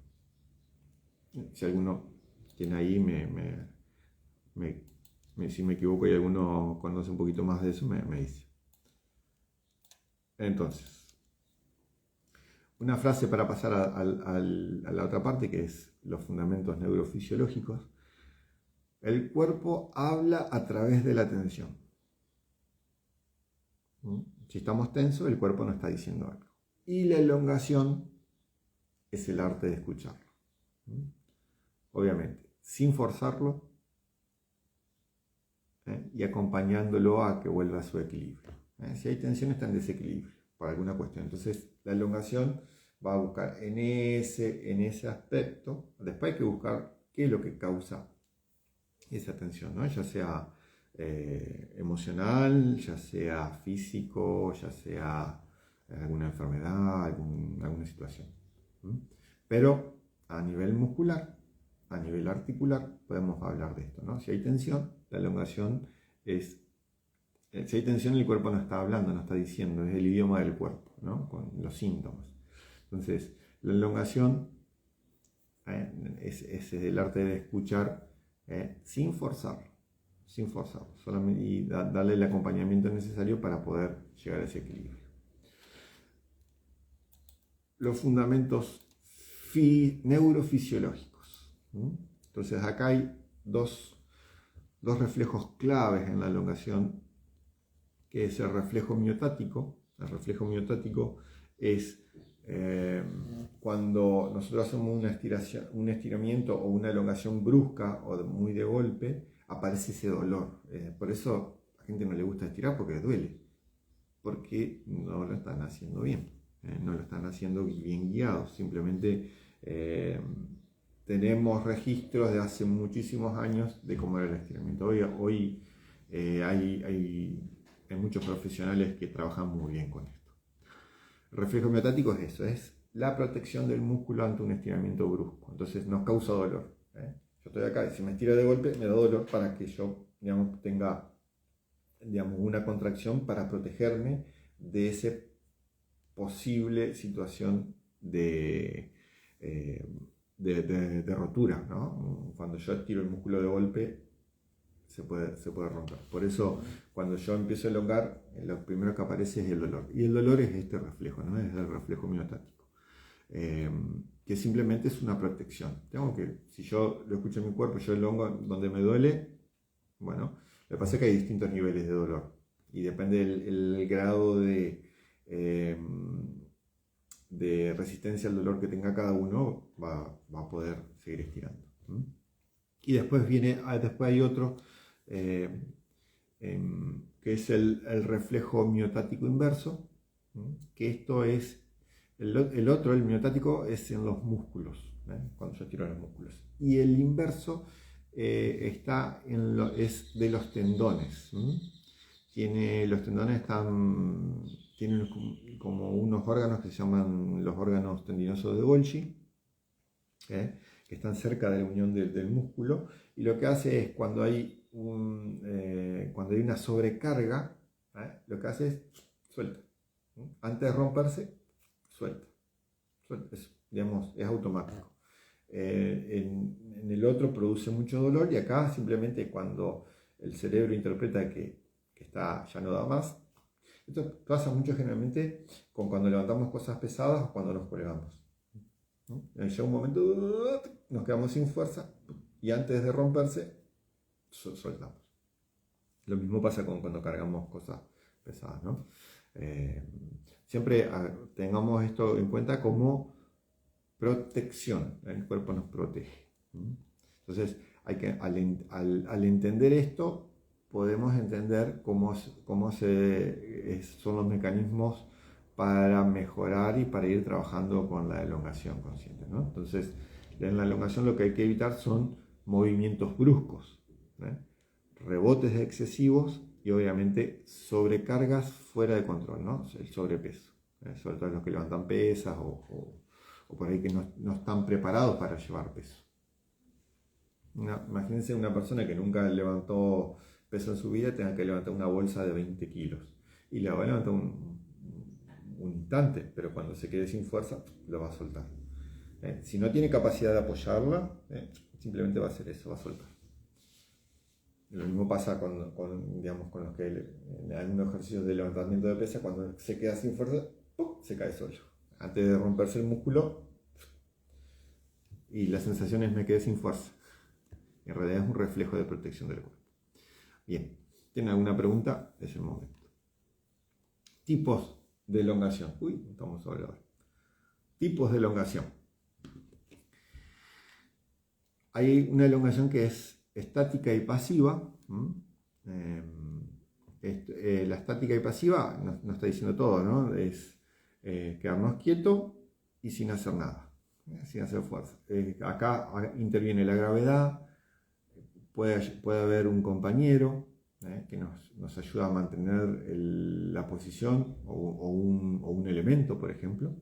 Si alguno tiene ahí, si me equivoco y alguno conoce un poquito más de eso, me dice. Entonces, una frase para pasar a la otra parte, que es los fundamentos neurofisiológicos. El cuerpo habla a través de la atención. Si estamos tensos, el cuerpo nos está diciendo algo. Y la elongación es el arte de escucharlo. Obviamente, sin forzarlo, y acompañándolo a que vuelva a su equilibrio. Si hay tensión, está en desequilibrio por alguna cuestión. Entonces, la elongación va a buscar en ese aspecto. Después hay que buscar qué es lo que causa esa tensión, ¿no? Ya sea emocional, ya sea físico, ya sea alguna enfermedad, alguna situación. Pero a nivel muscular, a nivel articular, podemos hablar de esto, ¿no? Si hay tensión, la elongación es... Si hay tensión, el cuerpo no está hablando, no está diciendo, es el idioma del cuerpo, ¿no? Con los síntomas. Entonces, la elongación es el arte de escuchar sin forzarlo, solamente, y darle el acompañamiento necesario para poder llegar a ese equilibrio. Los fundamentos neurofisiológicos. Entonces, acá hay dos reflejos claves en la elongación, que es el reflejo miotático. El reflejo miotático es cuando nosotros hacemos un estiramiento o una elongación brusca o muy de golpe, aparece ese dolor. Por eso a la gente no le gusta estirar, porque duele, porque no lo están haciendo bien, no lo están haciendo bien guiados. Simplemente tenemos registros de hace muchísimos años de cómo era el estiramiento. Hoy hay muchos profesionales que trabajan muy bien con esto. El reflejo miotático es eso, es la protección del músculo ante un estiramiento brusco. Entonces nos causa dolor. Yo estoy acá y si me estiro de golpe me da dolor para que yo, tenga, una contracción para protegerme de esa posible situación de rotura, ¿no? Cuando yo estiro el músculo de golpe, se puede romper. Por eso, cuando yo empiezo a elongar, lo primero que aparece es el dolor. Y el dolor es este reflejo, ¿no? Es el reflejo miotático. Que simplemente es una protección. Si yo lo escucho en mi cuerpo, yo elongo donde me duele, bueno, lo que pasa es que hay distintos niveles de dolor. Y depende del grado de resistencia al dolor que tenga cada uno, va a poder seguir estirando. Y después hay otro, que es el reflejo miotático inverso, que esto es, el miotático es en los músculos, cuando yo estiro los músculos. Y el inverso es de los tendones. Los tendones tienen como unos órganos que se llaman los órganos tendinosos de Golgi, que están cerca de la unión del músculo, y lo que hace es cuando hay una sobrecarga, lo que hace es suelta. Antes de romperse, suelta. Es automático. En el otro produce mucho dolor, y acá simplemente cuando el cerebro interpreta que ya no da más. Esto pasa mucho generalmente cuando levantamos cosas pesadas o cuando nos colgamos. Llega un momento, nos quedamos sin fuerza, y antes de romperse, soltamos. Lo mismo pasa cuando cargamos cosas pesadas, ¿no? Siempre tengamos esto en cuenta como protección. El cuerpo nos protege. Entonces, al entender esto, podemos entender cómo son los mecanismos para mejorar y para ir trabajando con la elongación consciente, ¿no? Entonces, en la elongación lo que hay que evitar son movimientos bruscos, rebotes excesivos y obviamente sobrecargas fuera de control, ¿no? El sobrepeso, sobre todo los que levantan pesas o por ahí que no están preparados para llevar peso. Imagínense una persona que nunca levantó peso en su vida, tenga que levantar una bolsa de 20 kilos y la va a levantar un instante, pero cuando se quede sin fuerza lo va a soltar. Si no tiene capacidad de apoyarla, simplemente va a hacer eso, va a soltar. Lo mismo pasa con los que en algunos ejercicios de levantamiento de pesa, cuando se queda sin fuerza, ¡pum!, se cae solo. Antes de romperse el músculo, y la sensación es me quedé sin fuerza. En realidad es un reflejo de protección del cuerpo. Bien, ¿tienen alguna pregunta? Es el momento. tipos de elongación. Estamos sobre ahora. Tipos de elongación. Hay una elongación que es estática y pasiva. La estática y pasiva no está diciendo todo, ¿no? Es quedarnos quietos y sin hacer nada, sin hacer fuerza. Acá interviene la gravedad, puede haber un compañero que nos ayuda a mantener la posición o un elemento, por ejemplo,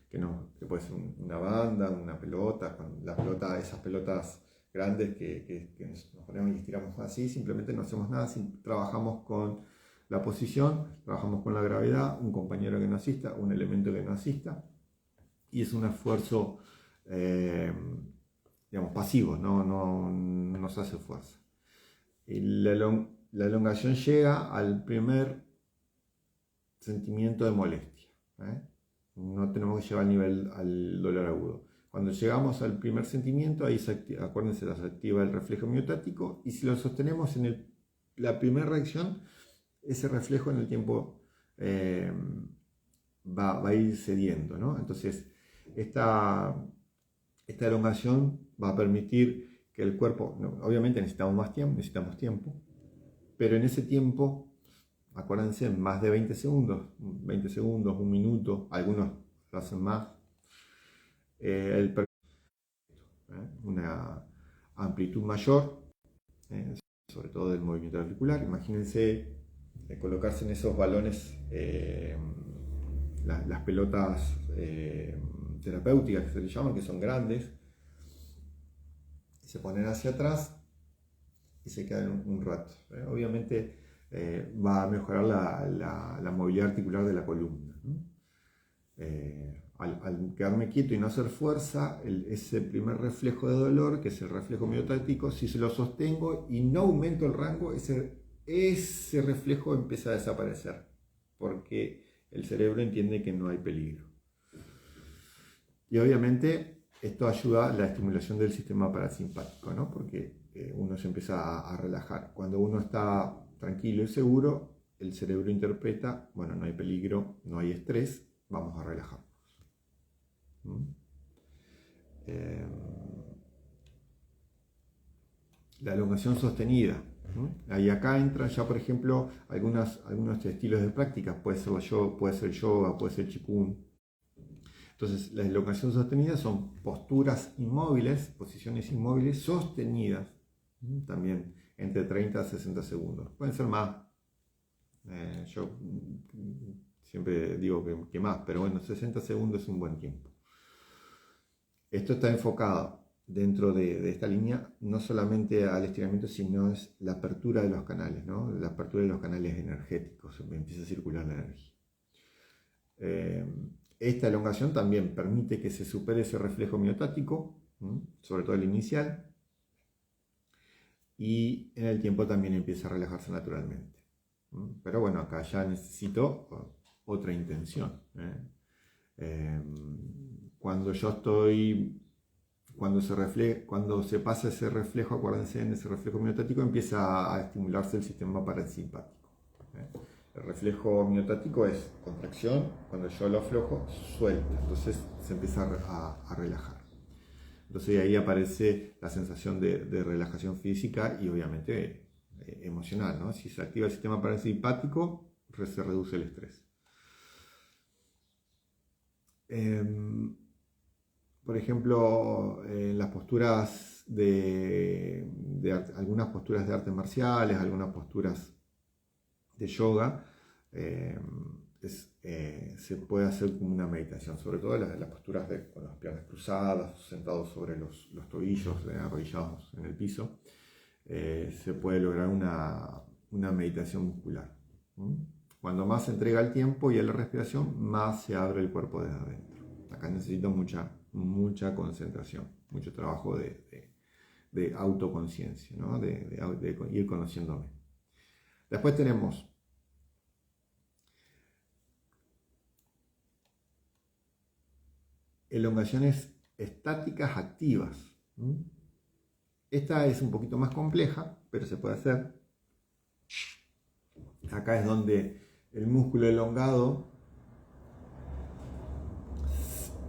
que puede ser una banda, una pelota, esas pelotas grandes que nos ponemos y estiramos así, simplemente no hacemos nada, trabajamos con la posición, trabajamos con la gravedad, un compañero que nos asista, un elemento que nos asista, y es un esfuerzo, digamos, pasivo, no nos hace fuerza. Y la elongación llega al primer sentimiento de molestia, no tenemos que llevar al dolor agudo. Cuando llegamos al primer sentimiento, ahí acuérdense, se activa el reflejo miotático, y si lo sostenemos en la primera reacción, ese reflejo en el tiempo va a ir cediendo, ¿no? Entonces, esta elongación va a permitir que el cuerpo, obviamente necesitamos tiempo, pero en ese tiempo, acuérdense, más de 20 segundos, un minuto, algunos lo hacen más, una amplitud mayor, sobre todo del movimiento articular. Imagínense colocarse en esos balones, las pelotas terapéuticas que se les llaman, que son grandes, se ponen hacia atrás y se quedan un rato. Obviamente va a mejorar la movilidad articular de la columna, ¿no? Al quedarme quieto y no hacer fuerza, ese primer reflejo de dolor, que es el reflejo miotático, si se lo sostengo y no aumento el rango, ese reflejo empieza a desaparecer, porque el cerebro entiende que no hay peligro. Y obviamente esto ayuda a la estimulación del sistema parasimpático, ¿no? Porque uno se empieza a relajar. Cuando uno está tranquilo y seguro, el cerebro interpreta, bueno, no hay peligro, no hay estrés, vamos a relajarnos. La elongación sostenida. Ahí acá entran ya, por ejemplo, algunos estilos de práctica. Puede ser yoga, puede ser qigong. Entonces, la elongación sostenida son posturas inmóviles, posiciones inmóviles sostenidas, también entre 30 a 60 segundos. Pueden ser más. Yo siempre digo que más, pero bueno, 60 segundos es un buen tiempo. Esto está enfocado dentro de esta línea no solamente al estiramiento, sino es la apertura de los canales, ¿no? La apertura de los canales energéticos, empieza a circular la energía. Esta elongación también permite que se supere ese reflejo miotático, sobre todo el inicial, y en el tiempo también empieza a relajarse naturalmente. Pero bueno, acá ya necesito otra intención. Cuando se pasa ese reflejo, acuérdense, en ese reflejo miotático empieza a estimularse el sistema parasimpático. El reflejo miotático es contracción, cuando yo lo aflojo, suelta, entonces se empieza a relajar. Entonces ahí aparece la sensación de relajación física y obviamente emocional, ¿no? Si se activa el sistema parasimpático, se reduce el estrés. Por ejemplo, en las posturas algunas posturas de artes marciales, algunas posturas de yoga, se puede hacer como una meditación, sobre todo las posturas con las piernas cruzadas, sentados sobre los tobillos, arrodillados en el piso. Se puede lograr una meditación muscular. Cuando más se entrega el tiempo y a la respiración, más se abre el cuerpo desde adentro. Acá necesito mucha concentración, mucho trabajo de autoconciencia, ¿no? de ir conociéndome. Después tenemos elongaciones estáticas activas. Esta es un poquito más compleja, pero se puede hacer. Acá es donde el músculo elongado,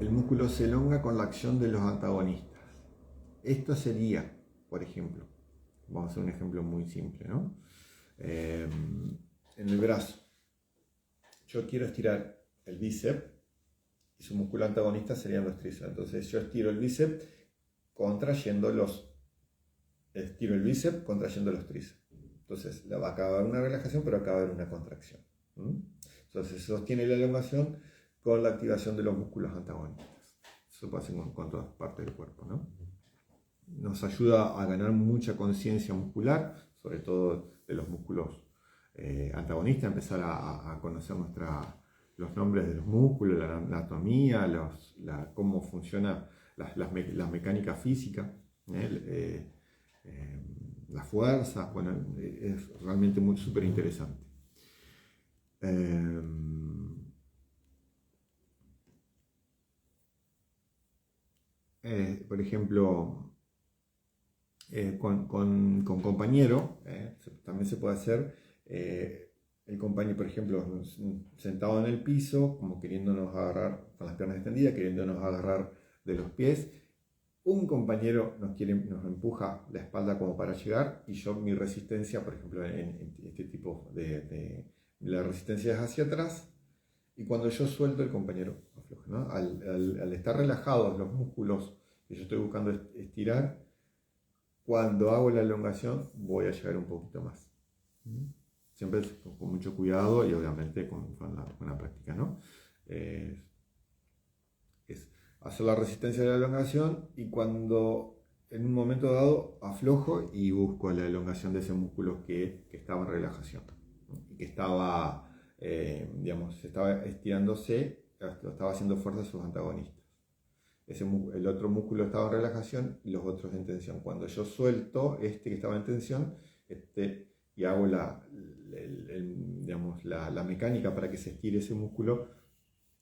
el músculo se elonga con la acción de los antagonistas. Esto sería, por ejemplo, vamos a hacer un ejemplo muy simple, ¿no? En el brazo, yo quiero estirar el bíceps y su músculo antagonista serían los tríceps. Entonces yo estiro el bíceps contrayendo los tríceps. Entonces va a acabar una relajación, pero acaba de haber una contracción. Entonces se sostiene la elongación con la activación de los músculos antagonistas. Eso pasa con todas partes del cuerpo, ¿no? Nos ayuda a ganar mucha conciencia muscular, sobre todo de los músculos antagonistas, empezar a conocer los nombres de los músculos, la anatomía, cómo funciona la mecánica física, la fuerza. Bueno, es realmente súper interesante. Por ejemplo, con compañero, también se puede hacer el compañero, por ejemplo, sentado en el piso, como queriéndonos agarrar con las piernas extendidas, queriéndonos agarrar de los pies. Un compañero nos empuja la espalda como para llegar, y mi resistencia, por ejemplo, en este tipo la resistencia es hacia atrás, y cuando yo suelto, el compañero afloja, ¿no? Al estar relajados los músculos que yo estoy buscando estirar, cuando hago la elongación voy a llegar un poquito más. Siempre con mucho cuidado y obviamente con la práctica, ¿no? Es hacer la resistencia de la elongación, y cuando en un momento dado aflojo y busco la elongación de ese músculo que estaba en relajación, ¿no? Y que estaba, estaba estirándose, estaba haciendo fuerza a sus antagonistas. El otro músculo estaba en relajación y los otros en tensión. Cuando yo suelto que estaba en tensión, y hago la mecánica para que se estire ese músculo,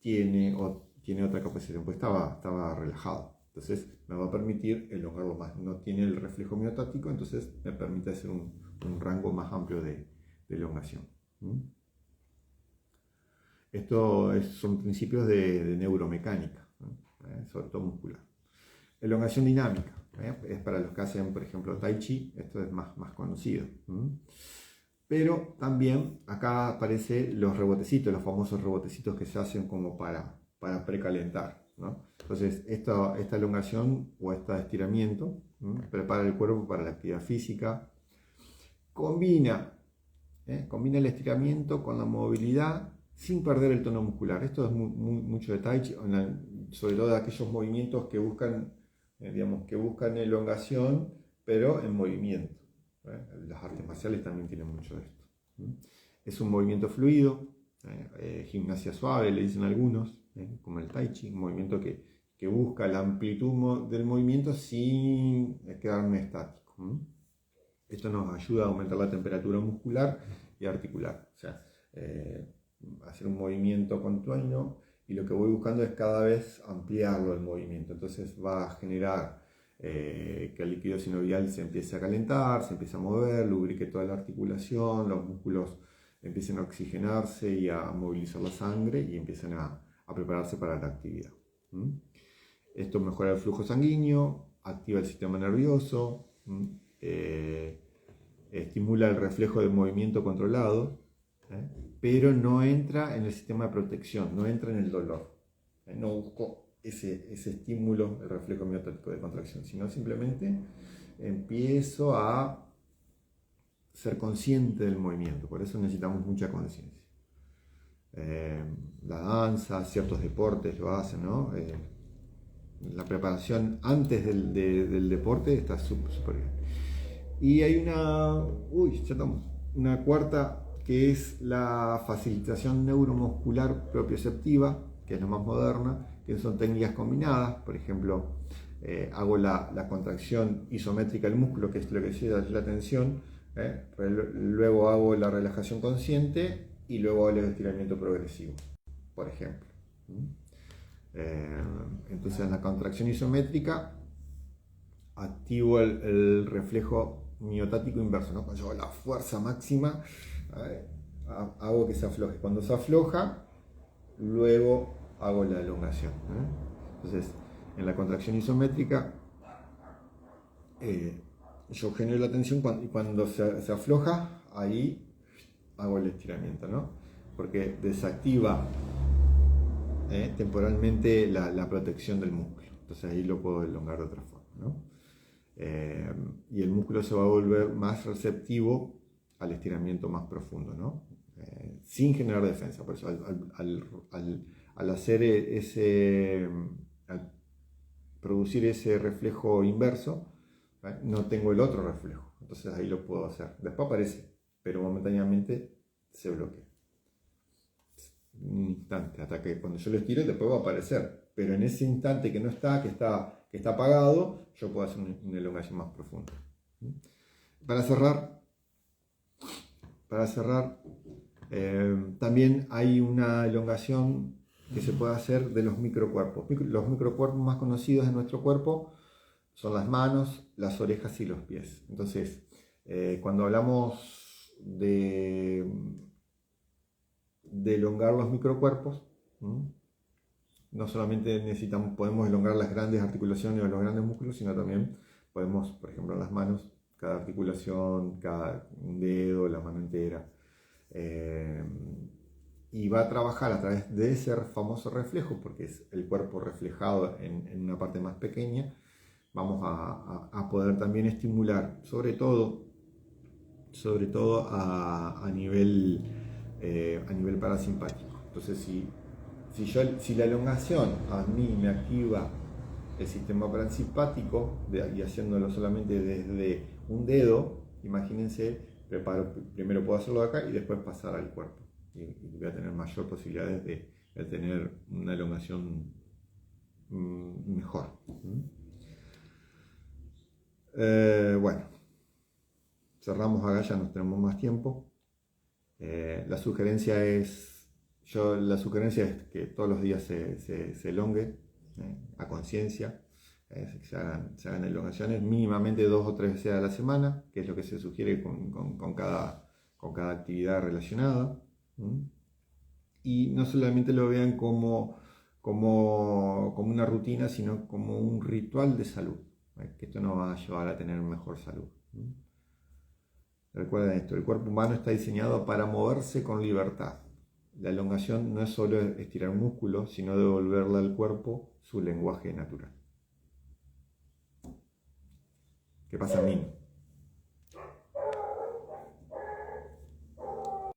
tiene otra capacidad, pues estaba relajado. Entonces me va a permitir elongarlo más. No tiene el reflejo miotático, entonces me permite hacer un rango más amplio de elongación. Estos son principios de neuromecánica, ¿no? Sobre todo muscular. Elongación dinámica, es para los que hacen, por ejemplo, Tai Chi. Esto es más conocido. Pero también acá aparecen los rebotecitos, los famosos rebotecitos que se hacen como para precalentar, ¿no? Entonces esta elongación o este estiramiento prepara el cuerpo para la actividad física. Combina el estiramiento con la movilidad sin perder el tono muscular. Esto es mucho de Tai Chi, sobre todo de aquellos movimientos que buscan elongación, pero en movimiento. Las artes marciales también tienen mucho de esto. Es un movimiento fluido, gimnasia suave, le dicen algunos, como el Tai Chi, un movimiento que busca la amplitud del movimiento sin quedarme estático. Esto nos ayuda a aumentar la temperatura muscular y articular. O sea, hacer un movimiento continuo, y lo que voy buscando es cada vez ampliarlo el movimiento. Entonces va a generar que el líquido sinovial se empiece a calentar, se empiece a mover, lubrique toda la articulación, los músculos empiecen a oxigenarse y a movilizar la sangre y empiecen a prepararse para la actividad. Esto mejora el flujo sanguíneo, activa el sistema nervioso, estimula el reflejo de movimiento controlado, pero no entra en el sistema de protección, no entra en el dolor. No busco ese estímulo, el reflejo miotático de contracción, sino simplemente empiezo a ser consciente del movimiento. Por eso necesitamos mucha conciencia. La danza, ciertos deportes lo hacen, ¿no? La preparación antes del deporte está súper bien. Y hay una cuarta, que es la facilitación neuromuscular propioceptiva, que es la más moderna, que son técnicas combinadas. Por ejemplo, hago la contracción isométrica del músculo, que es lo que decía la tensión, luego hago la relajación consciente y luego hago el estiramiento progresivo, por ejemplo. Entonces en la contracción isométrica activo el reflejo miotático inverso, ¿no? Cuando llevo la fuerza máxima hago que se afloje. Cuando se afloja, luego hago la elongación. Entonces, en la contracción isométrica, yo genero la tensión y cuando se afloja, ahí hago el estiramiento, ¿no? Porque desactiva temporalmente la protección del músculo. Entonces ahí lo puedo elongar de otra forma, ¿no? Y el músculo se va a volver más receptivo al estiramiento más profundo, ¿no? Sin generar defensa. Por eso al hacer al producir ese reflejo inverso, no tengo el otro reflejo. Entonces ahí lo puedo hacer. Después aparece, pero momentáneamente se bloquea. Un instante, hasta que cuando yo lo estire después va a aparecer. Pero en ese instante que no está, que está apagado, yo puedo hacer una elongación más profunda. Para cerrar, también hay una elongación que se puede hacer de los microcuerpos. Los microcuerpos más conocidos de nuestro cuerpo son las manos, las orejas y los pies. Entonces, cuando hablamos de elongar los microcuerpos, no solamente podemos elongar las grandes articulaciones o los grandes músculos, sino también podemos, por ejemplo, en las manos, cada articulación, un dedo, la mano entera. Y va a trabajar a través de ese famoso reflejo, porque es el cuerpo reflejado en una parte más pequeña. Vamos a poder también estimular, sobre todo a nivel parasimpático. Entonces, si la elongación a mí me activa el sistema parasimpático, y haciéndolo solamente desde un dedo, imagínense, primero puedo hacerlo de acá y después pasar al cuerpo. Y voy a tener mayor posibilidades de tener una elongación mejor. Bueno, cerramos acá, ya no tenemos más tiempo. La sugerencia es que todos los días se elongue a conciencia, que se hagan elongaciones mínimamente 2 o 3 veces a la semana, que es lo que se sugiere con cada actividad relacionada. Y no solamente lo vean como una rutina, sino como un ritual de salud, que esto nos va a ayudar a tener mejor salud. Recuerden esto, el cuerpo humano está diseñado para moverse con libertad. La elongación no es solo estirar músculos, sino devolverle al cuerpo su lenguaje natural. ¿Qué pasa, Min?